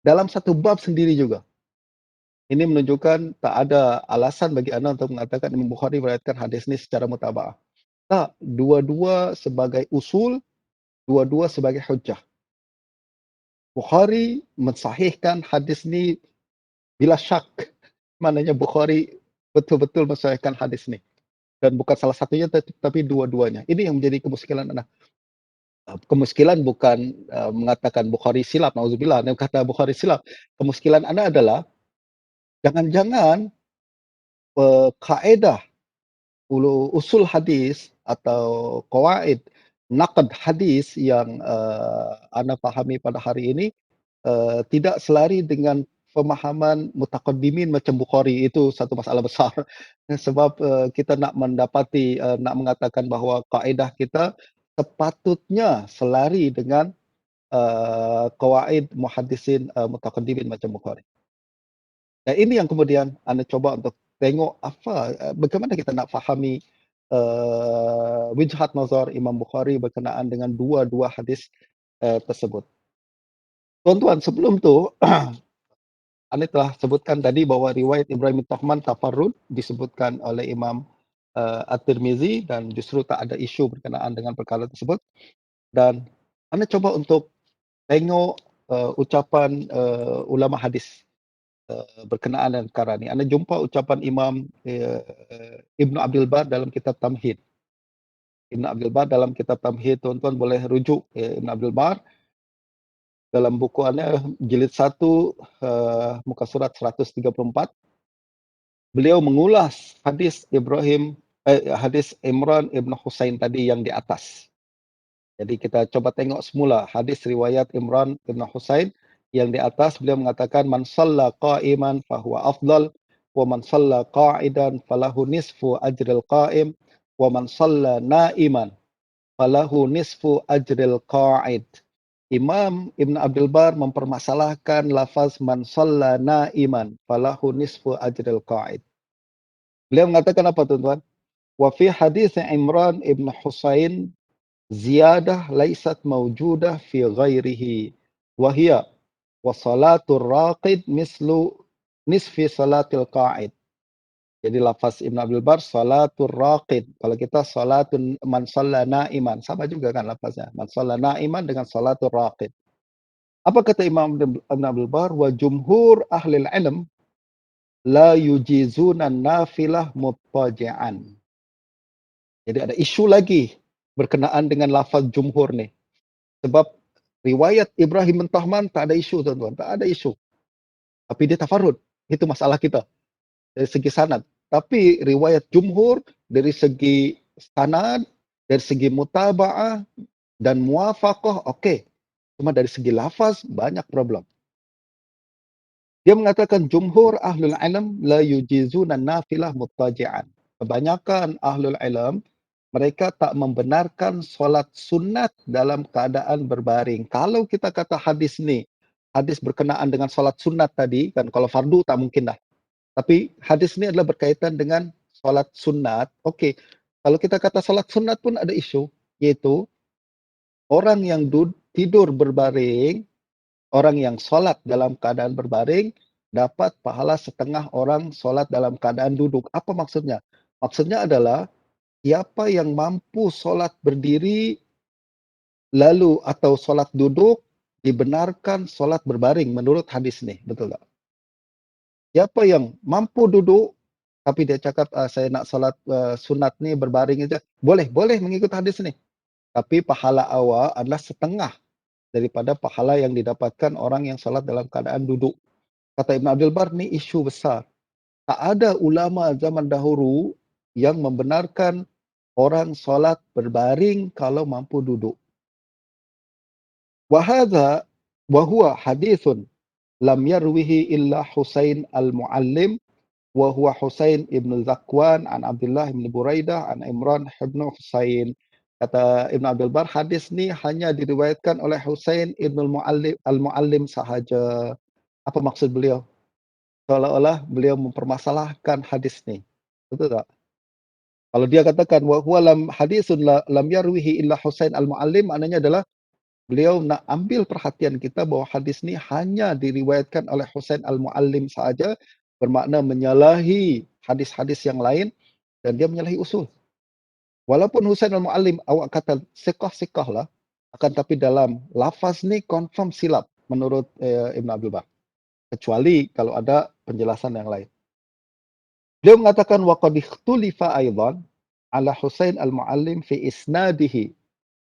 [SPEAKER 1] Dalam satu bab sendiri juga. Ini menunjukkan tak ada alasan bagi anda untuk mengatakan Imam Bukhari meriwayatkan hadis ni secara mutaba'ah. Tak, dua-dua sebagai usul, dua-dua sebagai hujjah. Bukhari mensahihkan hadis ni bila syak. Maknanya Bukhari betul-betul mensahihkan hadis ni. Dan bukan salah satunya tapi dua-duanya. Ini yang menjadi kemuskilan anda. Kemuskilan bukan mengatakan Bukhari silap, nauzubillah, anda kata Bukhari silap. Kemuskilan anda adalah jangan-jangan kaedah usul hadis atau qawaid naqd hadis yang anda fahami pada hari ini tidak selari dengan pemahaman mutaqaddimin macam Bukhari. Itu satu masalah besar. Sebab kita nak mendapati nak mengatakan bahawa kaedah kita sepatutnya selari dengan qawaid muhaddisin mutaqaddimin macam Bukhari. Dan ini yang kemudian anda coba untuk tengok apa, bagaimana kita nak fahami wijhat nazar Imam Bukhari berkenaan dengan dua-dua hadis tersebut. Tuan-tuan, sebelum tu anda telah sebutkan tadi bahawa riwayat Ibrahim bin Tahman tafarrud disebutkan oleh Imam At-Tirmizi dan justru tak ada isu berkenaan dengan perkara tersebut. Dan anda coba untuk tengok ucapan ulama hadis berkenaan dengan perkara ni. Anda jumpa ucapan Imam Ibn Abdul Bar dalam kitab Tamhid. Ibn Abdul Bar dalam kitab Tamhid, tuan-tuan boleh rujuk Ibn Abdul Bar dalam buku anda jilid 1 muka surat 134. Beliau mengulas hadis Imran Ibn Husain tadi yang di atas. Jadi kita coba tengok semula hadis riwayat Imran Ibn Husain yang di atas. Beliau mengatakan man shalla qa'iman fahuwa afdal wa man shalla qa'idan falahu nisfu ajril qa'im wa man shalla na'iman falahu nisfu ajril qa'id. Imam Ibn Abdul Bar mempermasalahkan lafaz man shalla na'iman falahu nisfu ajril qa'id. Beliau mengatakan apa, tuan-tuan? Wa fi hadis Imran Ibn Husain ziyadah laysat mawjudah fi ghairihi wa hiya wa salatul raqid mislu nisfi salatil qa'id. Jadi lafaz Ibn Abdul Bar salatul raqid. Kalau kita salatun man shalla na'iman, sama juga kan lafaznya. Man shalla na'iman dengan salatul raqid. Apa kata Imam Ibn Abdul Bar? Wa jumhur ahli ilm la yujizuna nafilah muttaji'an. Jadi ada isu lagi berkenaan dengan lafaz jumhur ni. Sebab riwayat Ibrahim bin Tahman tak ada isu, tuan-tuan. Tak ada isu. Tapi dia tafarrud. Itu masalah kita. Dari segi sanad. Tapi riwayat jumhur dari segi sanad, dari segi mutaba'ah dan muwafaqah, okey. Cuma dari segi lafaz, banyak problem. Dia mengatakan jumhur ahlul ilm la yujizuna nafilah muttaji'an. Kebanyakan ahlul ilm mereka tak membenarkan solat sunat dalam keadaan berbaring. Kalau kita kata hadis ni, hadis berkenaan dengan solat sunat tadi, kan kalau fardu tak mungkin dah. Tapi hadis ni adalah berkaitan dengan solat sunat. Okey, kalau kita kata solat sunat pun ada isu, iaitu orang yang tidur berbaring, orang yang solat dalam keadaan berbaring, dapat pahala setengah orang solat dalam keadaan duduk. Apa maksudnya? Maksudnya adalah siapa yang mampu solat berdiri lalu atau solat duduk, dibenarkan solat berbaring menurut hadis nih, betul tak? Siapa yang mampu duduk, tapi dia cakap, "Saya nak solat, sunat ni berbaring aja." Boleh boleh mengikut hadis ni, tapi pahala awak adalah setengah daripada pahala yang didapatkan orang yang solat dalam keadaan duduk. Kata Ibn Abdul Bar, ni isu besar. Tak ada ulama zaman dahulu yang membenarkan orang solat berbaring kalau mampu duduk. Wa hadza wa huwa hadithun lam yarwihi illa Husain al-Muallim wa huwa Husain ibn Zakwan an Abdullah ibn Buraidah an Imran ibn Husain. Kata Ibn Abdul Bar, hadis ni hanya diriwayatkan oleh Husain ibn al-Muallim sahaja. Apa maksud beliau? Seolah-olah beliau mempermasalahkan hadis ni. Betul tak? Kalau dia katakan wa huwa lam yarwihi illa Husain al-Muallim, maknanya adalah beliau nak ambil perhatian kita bahawa hadis ni hanya diriwayatkan oleh Husain al-Muallim sahaja, bermakna menyalahi hadis-hadis yang lain dan dia menyalahi usul. Walaupun Husain al-Muallim awak kata siqah-siqah lah, akan tapi dalam lafaz ni confirm silap menurut Ibn Abdul Bar. Kecuali kalau ada penjelasan yang lain. Beliau mengatakan wa qad ikhtulifa aidan ala Husain al-Muallim fi isnadihi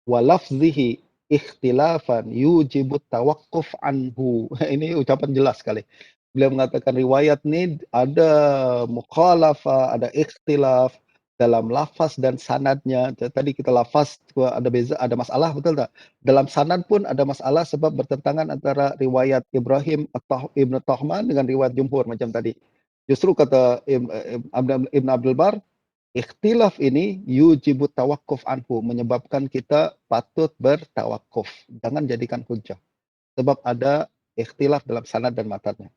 [SPEAKER 1] wa lafzihi ikhtilafan yujibu tawaqquf anhu. Ini ucapan jelas sekali. Beliau mengatakan riwayat ni ada mukhalafah, ada ikhtilaf dalam lafaz dan sanadnya. Tadi kita lafaz ada beza, ada masalah, betul tak? Dalam sanad pun ada masalah sebab bertentangan antara riwayat Ibrahim Ibn Tahman dengan riwayat jumhur macam tadi. Justru kata Ibn Abdul Bar, ikhtilaf ini yujibu tawakkuf anhu, menyebabkan kita patut bertawakuf. Jangan jadikan hujah. Sebab ada ikhtilaf dalam sanad dan matanya.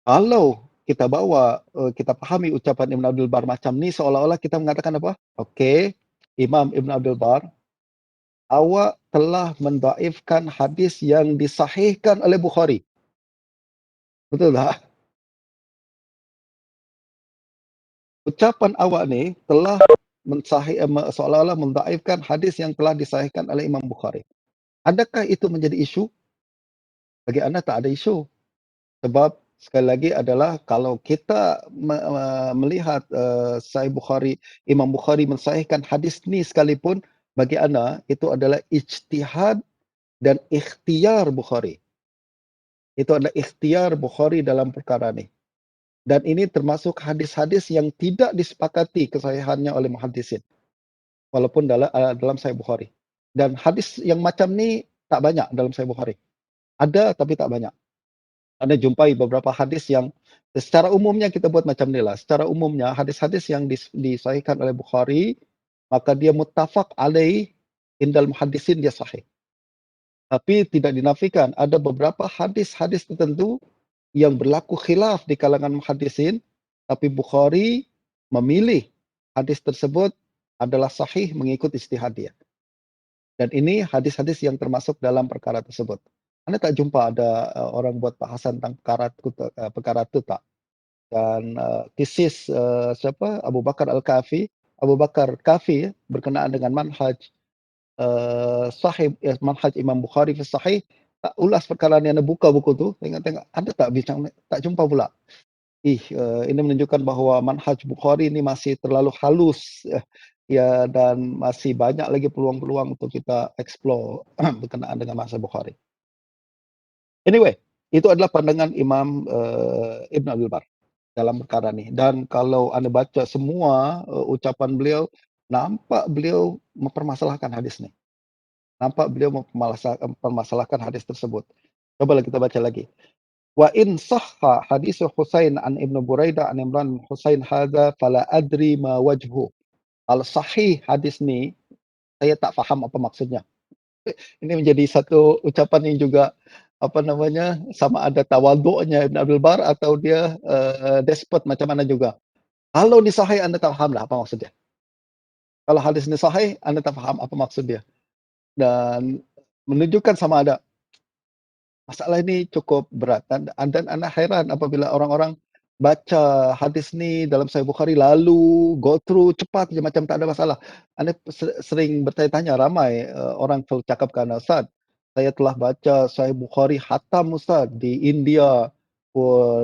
[SPEAKER 1] Kalau kita bawa, kita pahami ucapan Ibn Abdul Bar macam ni, seolah-olah kita mengatakan apa? Okey, Imam Ibn Abdul Bar, awak telah mendaifkan hadis yang disahihkan oleh Bukhari. Betul tak? Ucapan awak ni telah seolah-olah mendaifkan hadis yang telah disahihkan oleh Imam Bukhari. Adakah itu menjadi isu? Bagi anda tak ada isu. Sebab sekali lagi adalah kalau kita melihat Sahih Bukhari, Imam Bukhari mensahihkan hadis ni sekalipun, bagi anda itu adalah ijtihad dan ikhtiar Bukhari. Itu adalah ikhtiar Bukhari dalam perkara ni. Dan ini termasuk hadis-hadis yang tidak disepakati kesahihannya oleh muhaddisin. Walaupun dalam Sahih Bukhari. Dan hadis yang macam ni tak banyak dalam Sahih Bukhari. Ada tapi tak banyak. Anda jumpai beberapa hadis yang secara umumnya kita buat macam ni lah. Secara umumnya hadis-hadis yang disahihkan oleh Bukhari, maka dia muttafaq alaih indal muhaddisin, dia sahih. Tapi tidak dinafikan ada beberapa hadis-hadis tertentu yang berlaku khilaf di kalangan muhaddisin, tapi Bukhari memilih hadis tersebut adalah sahih mengikut ijtihad dia. Dan ini hadis-hadis yang termasuk dalam perkara tersebut. Anda tak jumpa ada orang buat bahasan tentang perkara itu tak? Dan tesis siapa? Abu Bakar Al-Kafi, Abu Bakar Kafi, berkenaan dengan manhaj sahih, manhaj Imam Bukhari fi sahih. Tak ulas perkara ni, Anda buka buku tu, tengok-tengok ada tak bincang, tak jumpa pula. Ini menunjukkan bahawa manhaj Bukhari ini masih terlalu halus, ya, dan masih banyak lagi peluang-peluang untuk kita explore berkenaan dengan manhaj Bukhari. Anyway, itu adalah pandangan Imam Ibn Abdul Bar dalam perkara ni. Dan kalau Anda baca semua ucapan beliau, nampak beliau mempermasalahkan hadis ni. Nampak beliau mempermasalahkan hadis tersebut. Cobalah kita baca lagi. Wa in sahha hadis Husain an Ibn Buraidah an Imran bin Husain hadza fala adri ma wajhu. Kalau sahih hadis ni, saya tak faham apa maksudnya. Ini menjadi satu ucapan yang juga apa namanya, sama ada tawaduknya Ibn Abdul Bar atau dia despot macam mana juga. Kalau ni sahih Anda tak faham lah apa maksudnya. Kalau hadis ni sahih Anda tak faham apa maksud dia. Dan menunjukkan sama ada masalah ini cukup berat, dan Anda heran apabila orang-orang baca hadis ni dalam Sahih Bukhari lalu go through cepat je macam tak ada masalah. Anda sering bertanya-tanya ramai, orang selalu cakap kan, "Ustaz, saya telah baca Sahih Bukhari khatam Ustaz di India,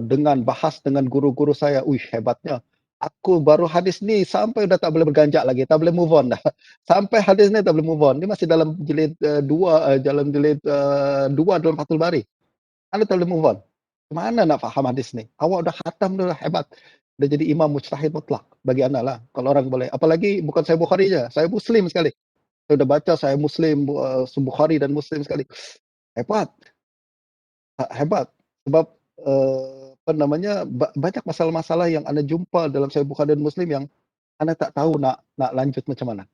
[SPEAKER 1] dengan bahas dengan guru-guru saya." Uish, hebatnya. Aku baru hadis ni sampai dah tak boleh berganjak lagi, tak boleh move on dah. Sampai hadis ni tak boleh move on. Ni masih dalam jilid, 2, dalam jilid, 2 dalam Fathul Bari. Anda tak boleh move on. Mana nak faham hadis ni? Awak dah khatam dah hebat. Dah jadi imam mujtahid mutlak bagi ana lah, kalau orang boleh. Apalagi bukan saya Bukhari je, saya Muslim sekali. Saya dah baca saya Muslim, Bukhari dan Muslim sekali. Hebat, hebat. Sebab, apa namanya, banyak masalah-masalah yang anda jumpa dalam Sahih Bukhari dan Muslim yang anda tak tahu nak lanjut macam mana.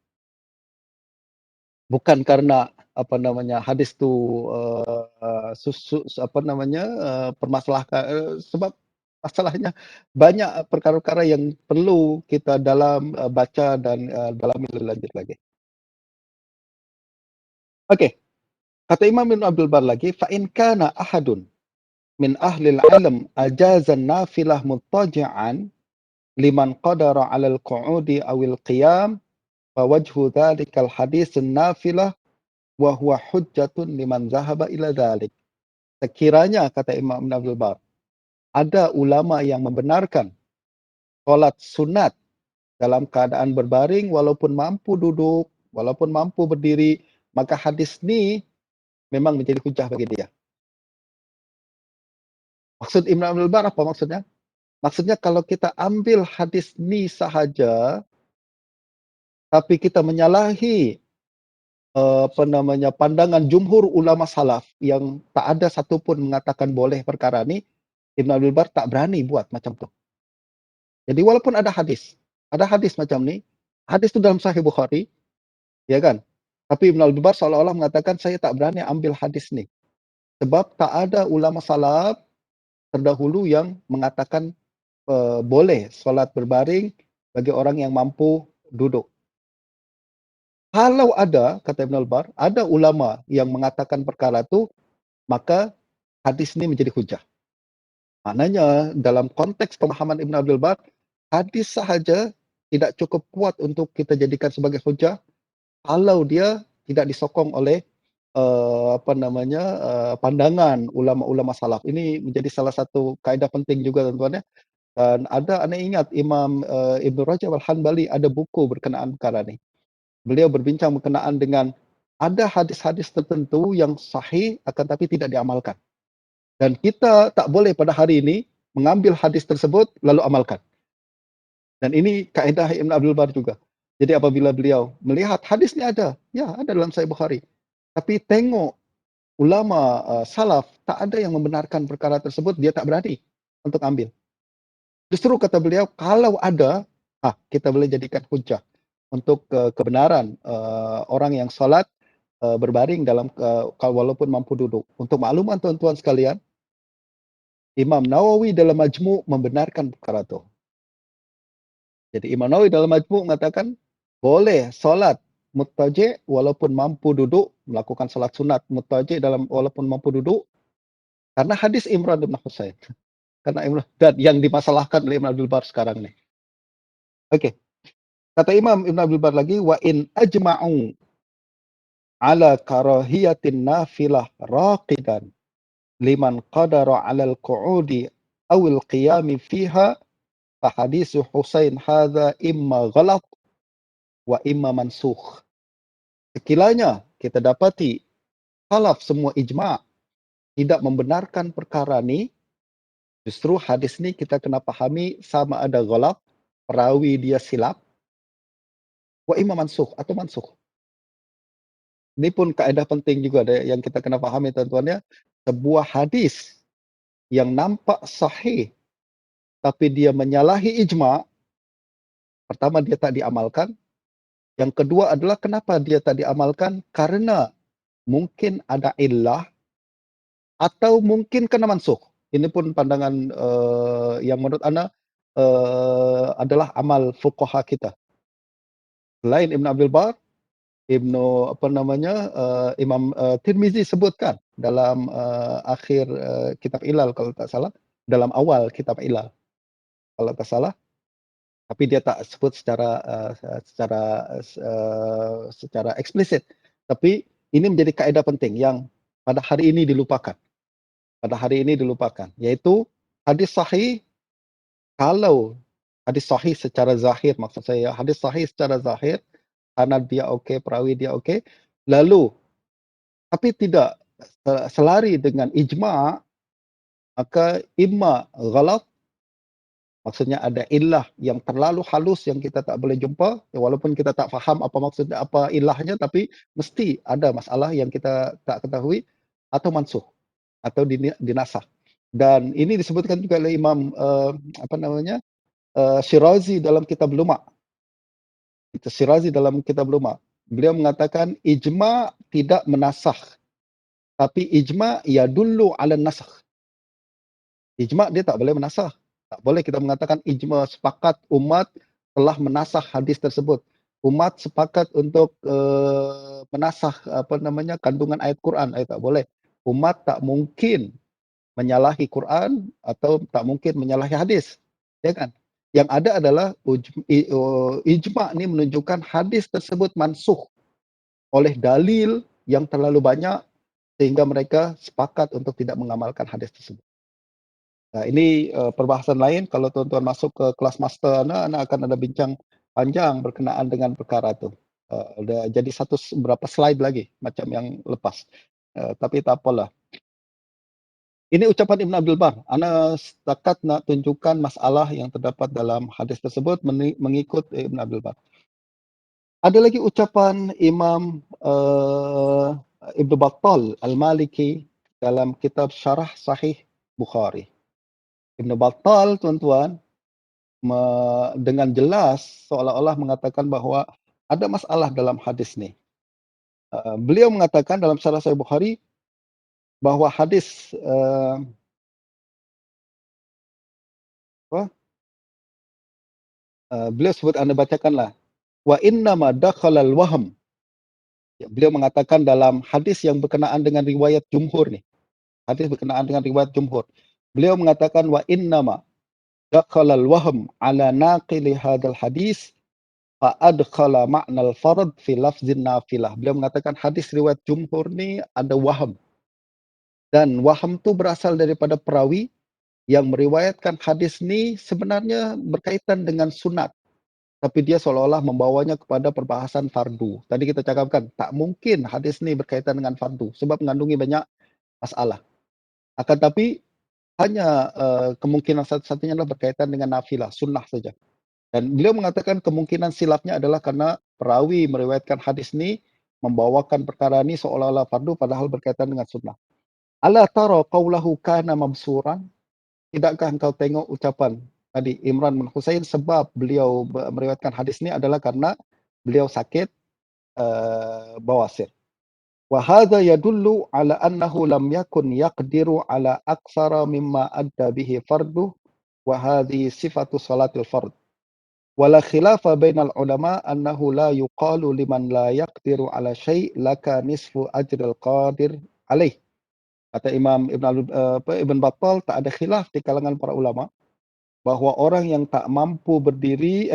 [SPEAKER 1] Bukan karena apa namanya, hadis tu, apa namanya, permasalahkan, sebab masalahnya banyak perkara-perkara yang perlu kita dalam, baca dan, dalami lebih lanjut lagi. Okey, kata Imam Ibn Abdul Bar lagi, "Fa in kana ahadun min ahli al-'ilm ajaza an-nafilah muttaji'an liman qadara 'ala al-qu'udi aw al-qiyam, fa wajhu dhalika al-hadits an-nafilah wa huwa hujjatun liman dhahaba ila dhalik." Sekiranya, kata Imam Ibn Abdul Bar, ada ulama yang membenarkan solat sunat dalam keadaan berbaring walaupun mampu duduk, walaupun mampu berdiri, maka hadis ni memang menjadi hujah bagi dia. Maksud Ibn Abdul Bar apa maksudnya? Maksudnya kalau kita ambil hadis ni sahaja, tapi kita menyalahi, apa namanya, pandangan jumhur ulama salaf yang tak ada satu pun mengatakan boleh perkara ni, Ibn Abdul Bar tak berani buat macam tu. Jadi walaupun ada hadis macam ni, hadis tu dalam Sahih Bukhari, ya kan? Tapi Ibn Abdul Bar seolah-olah mengatakan saya tak berani ambil hadis ni. Sebab tak ada ulama salaf terdahulu yang mengatakan, boleh solat berbaring bagi orang yang mampu duduk. Kalau ada, kata Ibn Al-Bar, ada ulama yang mengatakan perkara tu, maka hadis ni menjadi hujah. Maknanya dalam konteks pemahaman Ibn Abdul Bar, hadis sahaja tidak cukup kuat untuk kita jadikan sebagai hujah kalau dia tidak disokong oleh, apa namanya, pandangan ulama-ulama salaf. Ini menjadi salah satu kaedah penting juga tuan-tuan ya. Dan ada anda ingat Imam, Ibnu Rajab Al-Hanbali ada buku berkenaan perkara ni. Beliau berbincang berkenaan dengan ada hadis-hadis tertentu yang sahih akan tapi tidak diamalkan. Dan kita tak boleh pada hari ini mengambil hadis tersebut lalu amalkan. Dan ini kaedah Ibn Abdul Bar juga. Jadi apabila beliau melihat hadis ni ada, ya ada dalam Sahih Bukhari. Tapi tengok ulama, salaf tak ada yang membenarkan perkara tersebut, dia tak berani untuk ambil. Justru kata beliau kalau ada, kita boleh jadikan hujah untuk, kebenaran, orang yang solat, berbaring dalam, walaupun mampu duduk. Untuk makluman tuan-tuan sekalian, Imam Nawawi dalam Majmu' membenarkan perkara itu. Jadi Imam Nawawi dalam Majmu' mengatakan, boleh solat muttaji' walaupun mampu duduk, melakukan solat sunat muttaji' walaupun mampu duduk, karena hadis Imran bin Husain. Karena Imran, dan yang dimasalahkan oleh Ibn Abdul Bar sekarang ni. Okey. Kata Imam Ibn Abdul Bar lagi, wa in ajma'u ala karahiyatin nafilah raqidan liman qadara 'ala al-qu'udi aw al-qiyami fiha, fa haditsu Husain hadza imma ghalat wa imma mansukh. Sekiranya kita dapati salaf semua ijma' tidak membenarkan perkara ni, justru hadis ni kita kena fahami sama ada ghalat, perawi dia silap, wa imma mansukh atau mansukh. Ini pun kaedah penting juga yang kita kena fahami tuan-tuan ya. Sebuah hadis yang nampak sahih tapi dia menyalahi ijma', pertama dia tak diamalkan, yang kedua adalah kenapa dia tak diamalkan? Karena mungkin ada illah atau mungkin kena mansukh. Ini pun pandangan, yang menurut ana, adalah amal fuqaha kita. Selain Ibn Abdul Bar, Ibnu apa namanya, Imam, Tirmizi sebutkan dalam, akhir, kitab Ilal kalau tak salah, dalam awal kitab Ilal. kalau nggak salah, tapi dia tak sebut secara eksplisit. Tapi ini menjadi kaidah penting yang pada hari ini dilupakan, yaitu hadis sahih. Kalau hadis sahih secara zahir, maksud saya hadis sahih secara zahir, sanad dia oke, perawi dia oke, lalu tapi tidak selari dengan ijma', maka imma ghalat, maksudnya ada illah yang terlalu halus yang kita tak boleh jumpa, ya walaupun kita tak faham apa maksudnya, apa ilahnya, tapi mesti ada masalah yang kita tak ketahui, atau mansukh, atau dinasakh. Dan ini disebutkan juga oleh Imam, apa namanya, Syirazi dalam kitab Luma'. Itu Syirazi dalam kitab Luma'. Beliau mengatakan ijma' tidak menasakh, tapi ijma' yadullu 'ala nasakh. Ijma' dia tak boleh menasakh. Tak boleh kita mengatakan ijma' sepakat umat telah menasakh hadis tersebut. Umat sepakat untuk, menasakh apa namanya, kandungan ayat Quran, tak boleh. Umat tak mungkin menyalahi Quran atau tak mungkin menyalahi hadis, ya kan? Yang ada adalah ijma' ni menunjukkan hadis tersebut mansukh oleh dalil yang terlalu banyak sehingga mereka sepakat untuk tidak mengamalkan hadis tersebut. Nah, ini, perbahasan lain kalau tuan-tuan masuk ke kelas master anak akan ada bincang panjang berkenaan dengan perkara itu. Ada jadi berapa slide lagi macam yang lepas. Tapi tak apalah. Ini ucapan Ibn Abdul Bar. Ana setakat nak tunjukkan masalah yang terdapat dalam hadis tersebut mengikut Ibn Abdul Bar. Ada lagi ucapan Imam, Ibn Battal Al-Maliki dalam kitab Syarah Sahih Bukhari. Ibn Battal, tuan-tuan, dengan jelas seolah-olah mengatakan bahawa ada masalah dalam hadis ni. Beliau mengatakan dalam Syarah Sahih Bukhari bahawa hadis, beliau sebut, anda bacakanlah. Wa innama dakhalal wahm. Beliau mengatakan dalam hadis yang berkenaan dengan riwayat jumhur ni. Hadis berkenaan dengan riwayat jumhur. Beliau mengatakan wa innama dakhalal wahm ala naqili hadzal hadis fa adkhala ma'nal fard fi lafzin nafilah. Beliau mengatakan hadis riwayat jumhur ni ada wahm. Dan wahm tu berasal daripada perawi yang meriwayatkan hadis ni sebenarnya berkaitan dengan sunat. Tapi dia seolah-olah membawanya kepada perbahasan fardu. Tadi kita cakapkan, tak mungkin hadis ni berkaitan dengan fardu sebab mengandungi banyak masalah. Akan tapi hanya kemungkinan satu-satunya adalah berkaitan dengan nafilah, sunnah saja. Dan beliau mengatakan kemungkinan silapnya adalah karena perawi meriwayatkan hadis ni membawakan perkara ni seolah-olah fardu padahal berkaitan dengan sunnah. Ala tara qawlahu kana mabsuran? Tidakkah engkau tengok ucapan tadi Imran bin Husain sebab beliau meriwayatkan hadis ni adalah karena beliau sakit bawasir. Wa hadha yadullu ala annahu lam yakun yaqdiru ala aktsara mimma adda bihi fardu wa hadhihi sifatu salatil fard. Wala khilafa bainal ulama annahu la yuqalu liman la yaqdiru ala syai' laka nisfu ajril qadir alaih. Kata Imam Ibn Battal, tak ada khilaf di kalangan para ulama bahawa orang yang tak mampu berdiri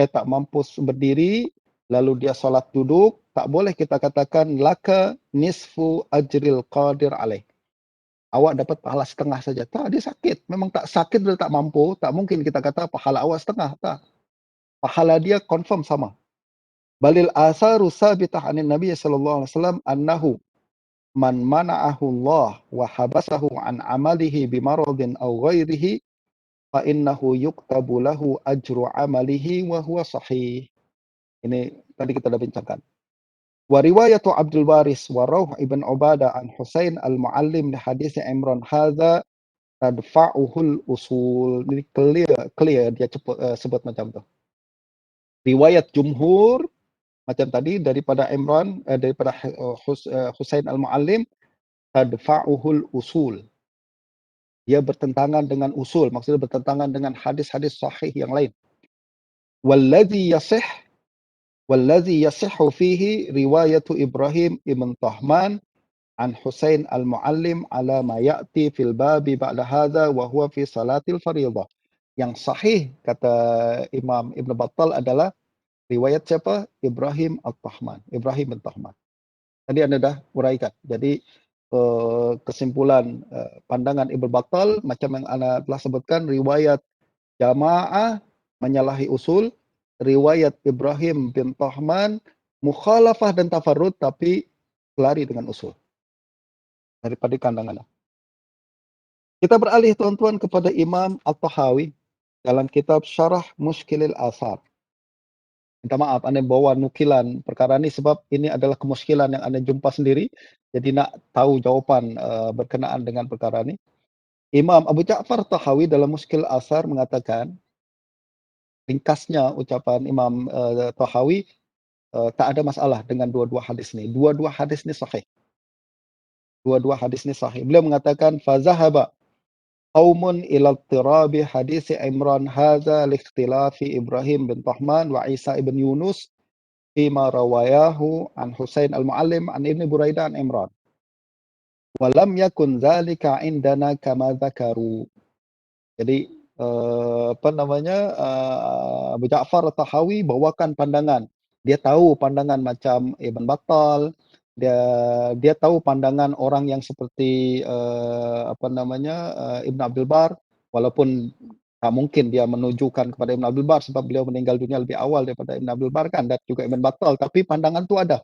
[SPEAKER 1] lalu dia solat duduk, tak boleh kita katakan laka nisfu ajril qadir alaih. Awak dapat pahala setengah saja. Tak, dia sakit. Memang tak sakit, dia tak mampu. Tak mungkin kita kata pahala awak setengah. Tak. Pahala dia confirm sama. Balil asaru sabitah anin Nabi sallallahu alaihi wasallam annahu man mana'ahu Allah wa habasahu an amalihi bimaradin aw ghairihi fa innahu yuktabu lahu ajru amalihi wa huwa sahih. Ini tadi kita dah bincangkan. Wa riwayatu Abdul Waris wa Rauh ibn Ubadah an Husain al-Muallim li hadis Imran hadza tadfa'uhul usul. Ini clear dia sebut macam tu. Riwayat jumhur macam tadi daripada Imran, daripada Husain al-Muallim, tadfa'uhul usul. Dia bertentangan dengan usul, maksudnya bertentangan dengan hadis-hadis sahih yang lain. Wallazi yasihhu fihi riwayatu Ibrahim ibn Tahman an Husain al-Muallim ala ma ya'ti fil babi ba'da hadza wa huwa fi salatil fardhah. yang sahih kata Imam Ibn Battal adalah riwayat siapa? Ibrahim At-Tahman, Ibrahim bin Tahman. Tadi Anda dah uraikan. Jadi, kesimpulan, pandangan Ibn Battal macam yang Ana telah sebutkan, riwayat jamaah menyalahi usul, riwayat Ibrahim bin Tahman mukhalafah dan tafarrud tapi lari dengan usul daripada pandangan. Kita beralih tuan-tuan kepada Imam At-Tahawi dalam kitab Syarah Mushkilil Athar. Minta maaf Anda bawa nukilan perkara ini sebab ini adalah kemuskilan yang Anda jumpa sendiri. Jadi nak tahu jawapan berkenaan dengan perkara ini. Imam Abu Ja'far Tahawi dalam Mushkil Athar mengatakan, ringkasnya ucapan Imam Tahawi, tak ada masalah dengan dua-dua hadis ini. Dua-dua hadis ini sahih. Dua-dua hadis ini sahih. Beliau mengatakan, fazahaba qaumun ila ittirabi hadis Imran hadza liikhtilafi Ibrahim bin Tahman wa Isa ibn Yunus fima rawayahu an Husain al-Muallim an Ibn Buraidah an Imran. Wa lam yakun dzalika indana kama dzakaru. Jadi Abu Ja'far At-Tahawi bawakan pandangan. Dia tahu pandangan macam Ibn Battal, dia tahu pandangan orang yang seperti Ibn Abdul Bar, walaupun tak mungkin dia menujukan kepada Ibn Abdul Bar sebab beliau meninggal dunia lebih awal daripada Ibn Abdul Bar kan, dan juga Ibn Battal, tapi pandangan tu ada.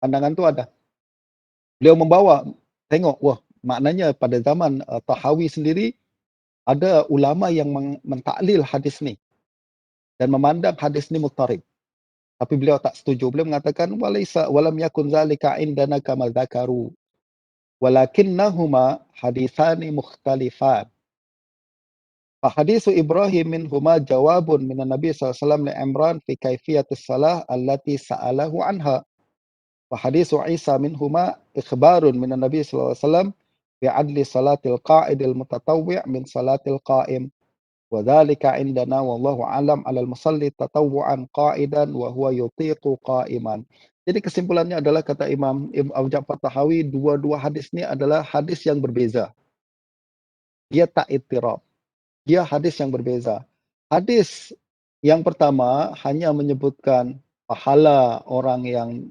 [SPEAKER 1] Pandangan tu ada. Beliau membawa, tengok, wah, maknanya pada zaman Tahawi sendiri ada ulama yang mentaklil hadis ni dan memandang hadis ni muttarib. Tapi beliau tak setuju. Beliau mengatakan walam yakun zalika indana kama dzakaru. Walakinnahuma haditsani mukhtalifan. Fa hadisu Ibrahim minhuma jawabun minan Nabi sallallahu alaihi wasallam li Imran fi kaifiyatis salah allati sa'alahu anha. Wa hadisu Isa minhuma ikhbarun minan Nabi sallallahu alaihi wasallam bi adli salatil qa'idil mutatawwi' min salatil qa'im. Wa dzalika indana wallahu a'lam 'alal musalli tatawwu'an qa'idan wa huwa yutiqu qa'iman. Jadi kesimpulannya adalah kata Imam Abu Ja'far Tahawi, dua-dua hadis ni adalah hadis yang berbeza. Dia tak ittirab. Dia hadis yang berbeza. Hadis yang pertama hanya menyebutkan pahala orang yang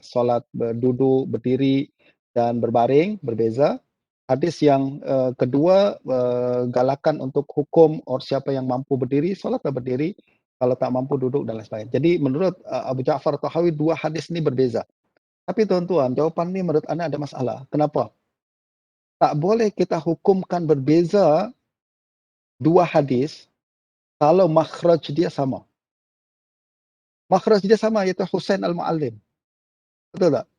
[SPEAKER 1] solat berduduk, berdiri dan berbaring, berbeza. Hadis yang kedua galakan untuk hukum orang siapa yang mampu berdiri, solatlah berdiri, kalau tak mampu duduk dan lain sebagainya. Jadi menurut Abu Ja'far Tahawi, dua hadis ini berbeza. Tapi tuan-tuan, jawapan ini menurut anda ada masalah. Kenapa? Tak boleh kita hukumkan berbeza dua hadis kalau makhraj dia sama. Makhraj dia sama, iaitu Husain al-Muallim. Betul tak?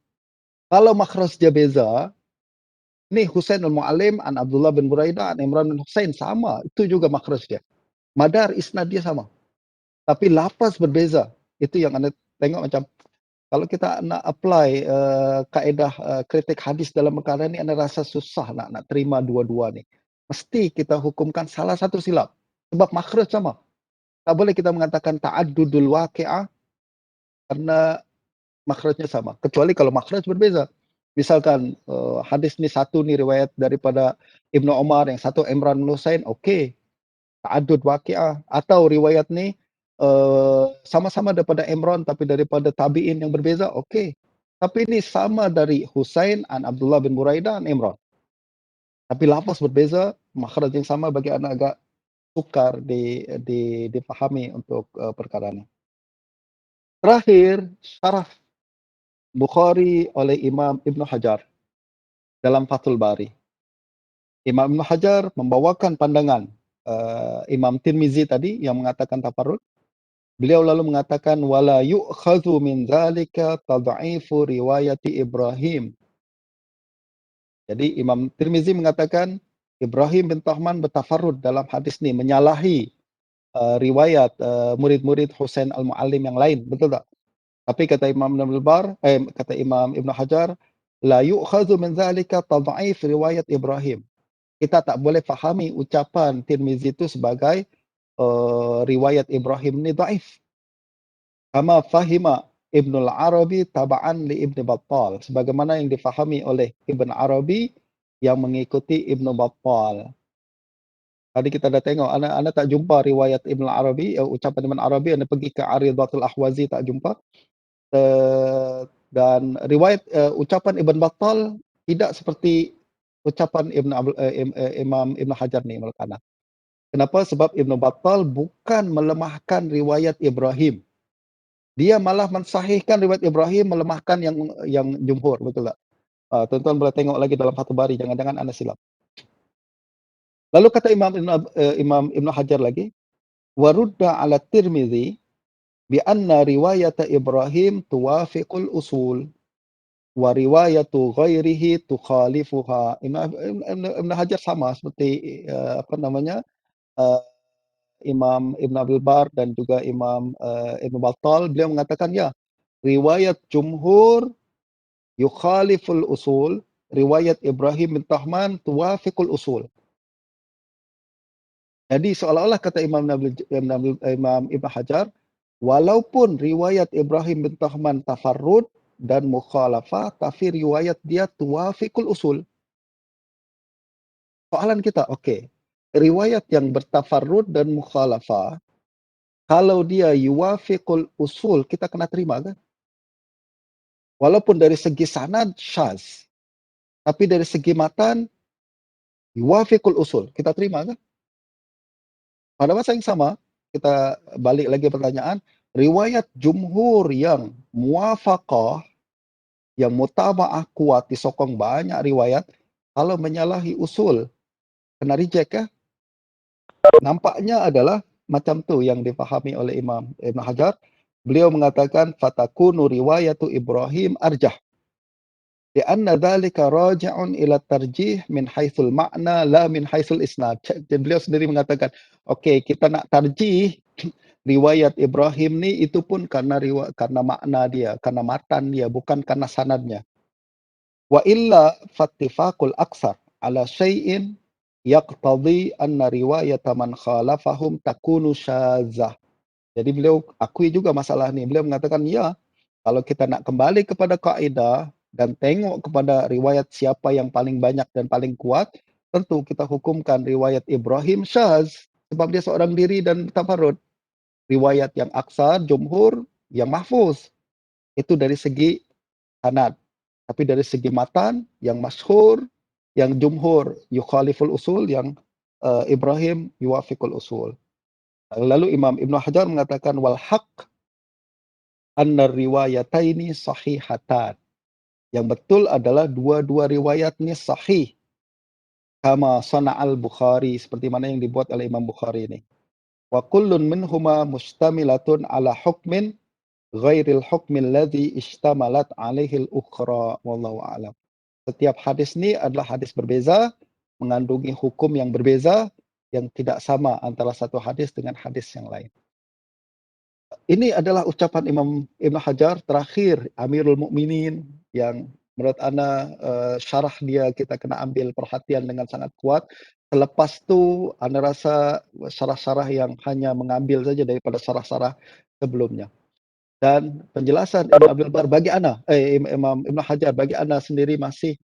[SPEAKER 1] Kalau makhraj dia beza, ni Husain al-Muallim an Abdullah bin Buraidah an Imran bin Husain, sama. Itu juga makhraj dia. Madar isnad dia sama. Tapi lafaz berbeza. Itu yang anda tengok macam, kalau kita nak apply kaedah kritik hadis dalam perkara ni, anda rasa susah nak terima dua-dua ni. Mesti kita hukumkan salah satu silap. Sebab makhraj sama. Tak boleh kita mengatakan ta'addudul waqi'ah karena makhrajnya sama. Kecuali kalau makhraj berbeza. Misalkan hadis ni satu ni riwayat daripada Ibnu Umar, yang satu Imran bin Husain, okey. Ta'addud waqi'ah. Atau riwayat ni sama-sama daripada Imran tapi daripada tabi'in yang berbeza, okey. Tapi ini sama dari Husain an Abdullah bin Buraidah an Imran. Tapi lafaz berbeza, makhraj yang sama, bagi anak agak sukar dipahami untuk perkara ini. Terakhir, syarah Bukhari oleh Imam Ibn Hajar dalam Fathul Bari. Imam Ibn Hajar membawakan pandangan Imam Tirmizi tadi yang mengatakan tafarrud. Beliau lalu mengatakan wala yu'khadhu min dzalika tad'ifu riwayati Ibrahim. Jadi Imam Tirmizi mengatakan Ibrahim bin Tahman bertafarrud dalam hadis ni, menyalahi riwayat murid-murid Husain al-Muallim yang lain, betul tak? Tapi kata Imam kata Imam Ibn Hajar, la yu'khadhu min dzalika tad'if riwayat Ibrahim. Kita tak boleh fahami ucapan Tirmizi itu sebagai riwayat Ibrahim ni dhaif. Kama fahima Ibnul Arabi taba'an li Ibn Battal, sebagaimana yang difahami oleh Ibn Arabi yang mengikuti Ibn Battal. Tadi kita dah tengok, ana tak jumpa riwayat Ibn Arabi, ucapan Ibn Arabi, ana pergi ke Aridatul Ahwazi tak jumpa. Dan riwayat, ucapan Ibn Battal tidak seperti ucapan Imam Ibn Hajar ni menurut ana. Kenapa? Sebab Ibn Battal bukan melemahkan riwayat Ibrahim. Dia malah mensahihkan riwayat Ibrahim, melemahkan yang jumhur, betul tak? Tuan-tuan boleh tengok lagi dalam Fathul Bari, jangan-jangan ana silap. Lalu kata Imam Ibn Hajar lagi, "Wa rudda 'ala Tirmizi bi anna riwayat Ibrahim tuwafiqul usul wa riwayatu ghairihi tukhalifuha." Ibn Hajar sama seperti, apa namanya, eee, Imam Ibn Abdul Bar dan juga Imam, Ibn Battal, beliau mengatakan, ya, riwayat jumhur yukhaliful usul, riwayat Ibrahim bin Tahman tuwafiqul usul. Jadi seolah-olah kata Imam Ibn Hajar, walaupun riwayat Ibrahim bin Tahman tafarrud dan mukhalafah, tapi riwayat dia tuwafiqul usul. Soalan kita, okey, riwayat yang bertafarrud dan mukhalafah, kalau dia yuwafiqul usul, kita kena terima ke? Walaupun dari segi sanad syaz, tapi dari segi matan yuwafiqul usul, kita terima ke? Pada masa yang sama, kita balik lagi pertanyaan, riwayat jumhur yang muwafaqah, yang mutaba'ah kuat, disokong banyak riwayat, kalau menyalahi usul, kena reject kah? Nampaknya adalah macam tu yang difahami oleh Imam Ibn Hajar. Beliau mengatakan, fatakunu riwayatu Ibrahim arjah. Lianna dhalika raji'un ila tarjih min haitsul ma'na la min haitsul isnad. Beliau sendiri mengatakan, okey, kita nak tarjih riwayat Ibrahim ni itu pun karena makna dia, karena matan dia, bukan karena sanadnya. Wa illa fattifaqul aksar ala syai'in yaqtadhi anna riwayata man khalafahum takunu syadzah. Jadi beliau akui juga masalah ni. Beliau mengatakan, ya, kalau kita nak kembali kepada kaedah dan tengok kepada riwayat siapa yang paling banyak dan paling kuat, tentu kita hukumkan riwayat Ibrahim syaz sebab dia seorang diri dan tafarrud. Riwayat yang aksar, jumhur, yang mahfuz. Itu dari segi sanad. Tapi dari segi matan, yang masyhur, yang jumhur yukhaliful usul, yang Ibrahim yuwafiqul usul. Lalu Imam Ibn Hajar mengatakan, wal haq anna riwayataini sahihatan. Yang betul adalah dua-dua riwayat ni sahih. Kama sana'al Bukhari, seperti mana yang dibuat oleh Imam Bukhari ini. Wa kullun minhuma mustamilatun ala hukmin ghairil hukmil ladzi istamalat alaihil ukhra. Wallahu a'lam. Setiap hadis ni adalah hadis berbeza, mengandungi hukum yang berbeza, yang tidak sama antara satu hadis dengan hadis yang lain. Ini adalah ucapan Imam Ibn Hajar terakhir, Amirul Mukminin, yang menurut ana, syarah dia kita kena ambil perhatian dengan sangat kuat. Selepas tu ana rasa syarah-syarah yang hanya mengambil saja daripada syarah-syarah sebelumnya. Dan penjelasan Ibn Abdul Bar bagi ana, Imam Ibn Hajar bagi ana sendiri masih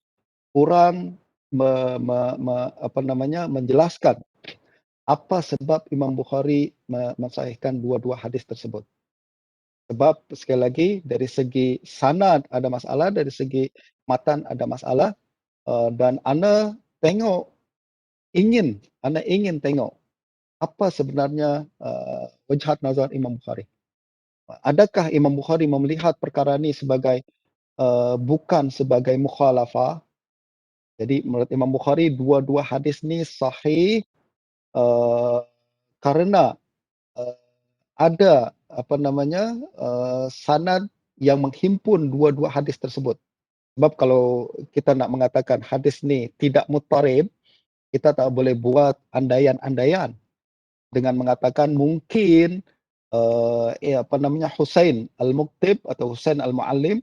[SPEAKER 1] kurang apa namanya, menjelaskan apa sebab Imam Bukhari mensahihkan dua-dua hadis tersebut. Sebab sekali lagi dari segi sanad ada masalah, dari segi matan ada masalah, dan ana ingin tengok apa sebenarnya wajhat nazar Imam Bukhari. Adakah Imam Bukhari melihat perkara ni sebagai bukan sebagai mukhalafah? Jadi menurut Imam Bukhari dua-dua hadis ni sahih kerana uh, ada apa namanya, sanad yang menghimpun dua-dua hadis tersebut. Sebab kalau kita nak mengatakan hadis ni tidak muttarib, kita tak boleh buat andaian-andaian dengan mengatakan mungkin apa namanya, Husain Al-Muqtib atau Husain Al-Muallim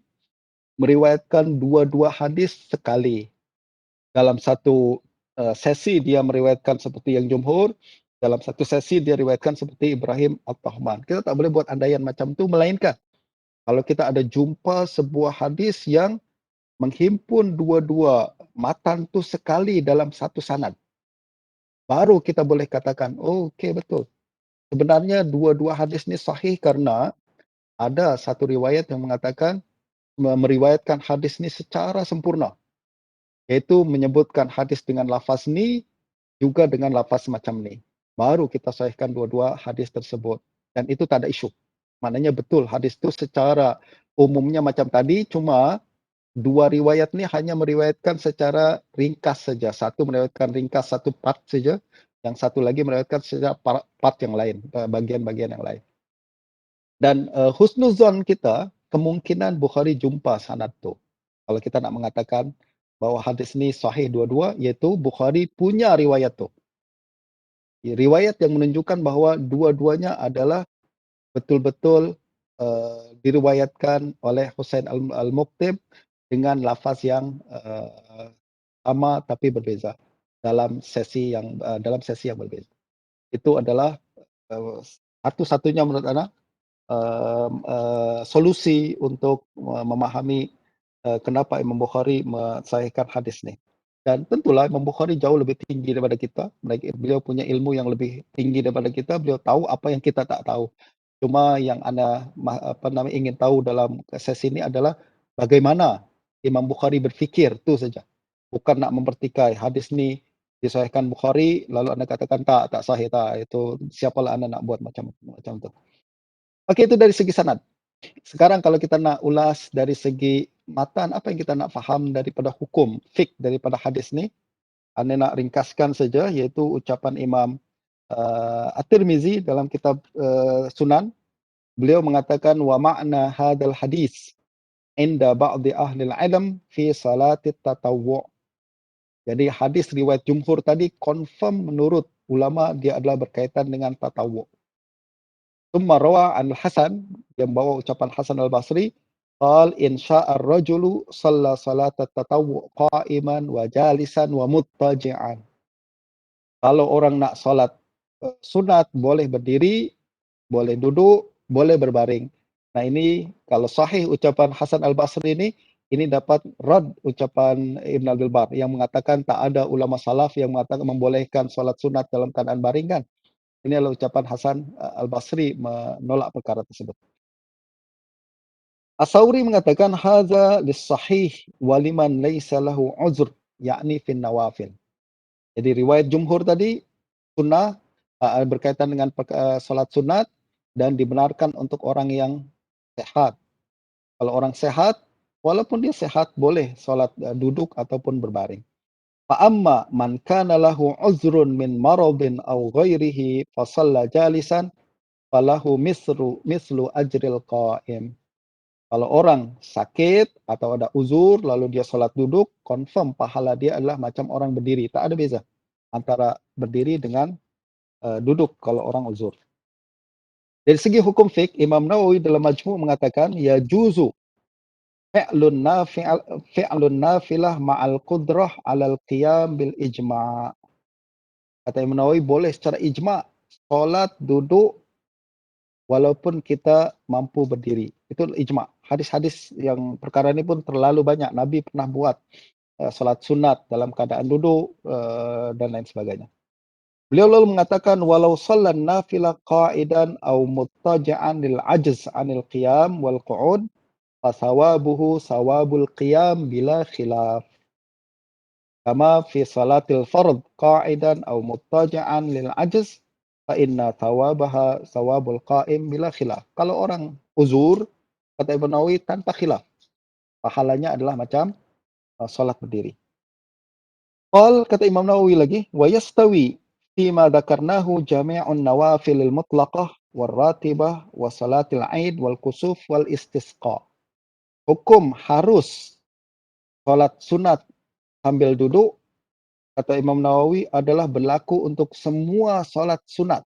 [SPEAKER 1] meriwayatkan dua-dua hadis sekali. Dalam satu sesi dia meriwayatkan seperti yang jumhur, dalam satu sesi dia riwayatkan seperti Ibrahim At-Tahman. Kita tak boleh buat andaian macam tu, melainkan kalau kita ada jumpa sebuah hadis yang menghimpun dua-dua matan tu sekali dalam satu sanad. baru kita boleh katakan, "Oh, okey, betul." Sebenarnya dua-dua hadis ni sahih karena ada satu riwayat yang mengatakan meriwayatkan hadis ni secara sempurna, iaitu menyebutkan hadis dengan lafaz ni, juga dengan lafaz macam ni. Baru kita sahihkan dua-dua hadis tersebut dan itu tak ada isu. Maknanya betul hadis tu secara umumnya macam tadi, cuma dua riwayat ni hanya meriwayatkan secara ringkas saja. Satu meriwayatkan ringkas satu part saja, yang satu lagi meriwayatkan secara part yang lain, bagian-bagian yang lain. Dan, husnuzon kita, kemungkinan Bukhari jumpa sanad tu. Kalau kita nak mengatakan bahawa hadis ni sahih dua-dua, iaitu Bukhari punya riwayat tu. Riwayat yang menunjukkan bahawa dua-duanya adalah betul-betul, diriwayatkan oleh Husain Al-Muqtib dengan lafaz yang, sama tapi berbeza dalam sesi yang berbeza. Itu adalah, satu-satunya menurut ana solusi untuk memahami, kenapa Imam Bukhari mensahihkan hadis ni. Dan tentulah Imam Bukhari jauh lebih tinggi daripada kita, beliau punya ilmu yang lebih tinggi daripada kita, beliau tahu apa yang kita tak tahu. Cuma yang ana ingin tahu dalam sesi ini adalah bagaimana Imam Bukhari berfikir, tu saja. Bukan nak mempertikai hadis ni disahihkan Bukhari lalu anda katakan tak sahih, tak, itu siapalah anda nak buat macam macam tu. Okey, itu dari segi sanad. Sekarang kalau kita nak ulas dari segi matan, apa yang kita nak faham daripada hukum, fiqh daripada hadis ni, anda nak ringkaskan saja, iaitu ucapan Imam At-Tirmizi dalam kitab Sunan. Beliau mengatakan, wa ma'na hadal hadis inda ba'di ahli al-ilm fi salatit tatawwu'. Jadi hadis riwayat jumhur tadi confirm menurut ulama dia adalah berkaitan dengan tatawwu'. Tsumma rawa Al-Hasan, yang bawa ucapan Hasan Al-Basri, qal in syaa'a ar-rajulu shalla salatat tatawwu' qa'iman wa jalisan wa muttaji'an. Kalau orang nak solat sunat, boleh berdiri, boleh duduk, boleh berbaring. Nah, ini kalau sahih ucapan Hasan Al-Basri ini dapat rad ucapan Ibn Abdul Bar yang mengatakan tak ada ulama salaf yang mengatakan membolehkan solat sunat dalam keadaan baring, kan. Ini adalah ucapan Hasan Al-Basri menolak perkara tersebut. As-Sawri mengatakan hadza lis-sahih wa liman laisa lahu uzr, yakni fin nawafil. Jadi riwayat jumhur tadi sunnah berkaitan dengan solat sunat dan dibenarkan untuk orang yang sehat. Kalau orang sehat, walaupun dia sehat boleh solat duduk ataupun berbaring. Fa amma man kana lahu uzrun min maradin aw ghairihi fa shalla jalisan falahu mislu ajril qa'im. Kalau orang sakit atau ada uzur lalu dia solat duduk, confirm pahala dia adalah macam orang berdiri. Tak ada beza antara berdiri dengan duduk kalau orang uzur. Dari segi hukum fiqh, Imam Nawawi dalam Majmu' mengatakan ya juzu fi'lun nafilah ma'al qudrah 'alal qiyam bil ijma'. Kata Imam Nawawi boleh secara ijma' solat duduk walaupun kita mampu berdiri. Itu ijma'. Hadis-hadis yang perkara ini pun terlalu banyak. Nabi pernah buat solat sunat dalam keadaan duduk dan lain sebagainya. Beliau lalu mengatakan walau sallan nafilah qa'idan aw muttaja'an lil ajz 'anil qiyam wal qu'ud fa sawabuhu sawabul qiyam bila khilaf. Kama fi salatil fard qa'idan aw muttaja'an lil ajz fa inna thawabaha thawabul qa'im bila khilaf. Kalau orang uzur, kata Ibnu Nawawi, tanpa khilaf, pahalanya adalah macam solat berdiri. Qal, kata Imam Nawawi lagi, wa yastawi fima dzakarnahu jami'un nawafilil mutlaqah wal ratibah wa salatil aid wal kusuf wal istisqa. Hukum harus solat sunat sambil duduk, kata Imam Nawawi, adalah berlaku untuk semua solat sunat.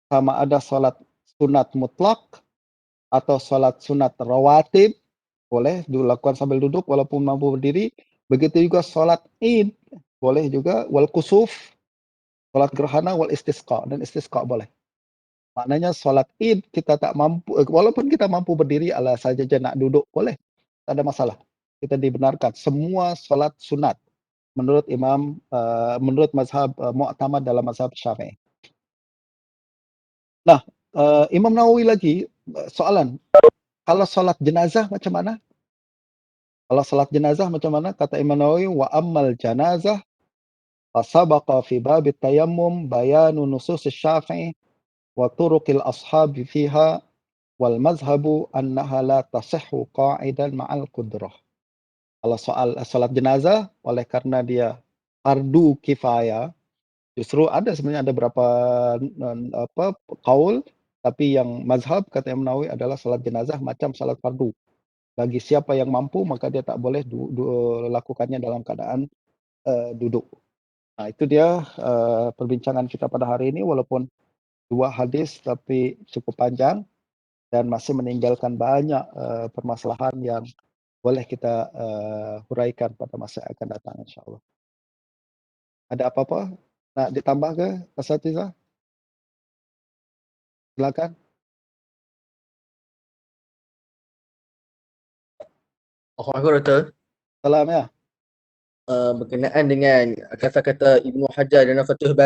[SPEAKER 1] Sama ada solat sunat mutlak atau solat sunat rawatib, boleh dilakukan sambil duduk walaupun mampu berdiri. Begitu juga solat id, boleh juga, wal kusuf, solat gerhana, wal istisqa, dan istisqa boleh. Maknanya solat id kita tak mampu, walaupun kita mampu berdiri, ala saja nak duduk, boleh. Tak ada masalah. Kita dibenarkan. Semua solat sunat. menurut mazhab mu'tamad dalam mazhab Syafi'i. Nah, Imam Nawawi lagi, soalan, kalau sholat jenazah macam mana? Kalau sholat jenazah macam mana? Kata Imam Nawawi, wa ammal janazah fasabaqa fi babit tayammum bayanu nusus Syafi'i wa turuqil ashabi fiha wal mazhabu annaha la tasihhu qa'idan ma'al qudrah. Kalau soal salat jenazah, oleh karena dia fardu kifayah, justru sebenarnya ada beberapa qaul, tapi yang mazhab kata Imam Nawawi adalah salat jenazah macam salat fardu. Bagi siapa yang mampu maka dia tak boleh lakukannya dalam keadaan duduk. Nah, itu dia perbincangan kita pada hari ini, walaupun 2 hadis tapi cukup panjang dan masih meninggalkan banyak permasalahan yang boleh kita huraikan pada masa yang akan datang insyaallah. Ada apa-apa nak ditambah ke Asatizah? Silakan.
[SPEAKER 2] Allahu Akbar.
[SPEAKER 1] Salam ya.
[SPEAKER 2] Berkenaan dengan kata-kata Ibnu Hajar dalam Fathul Bari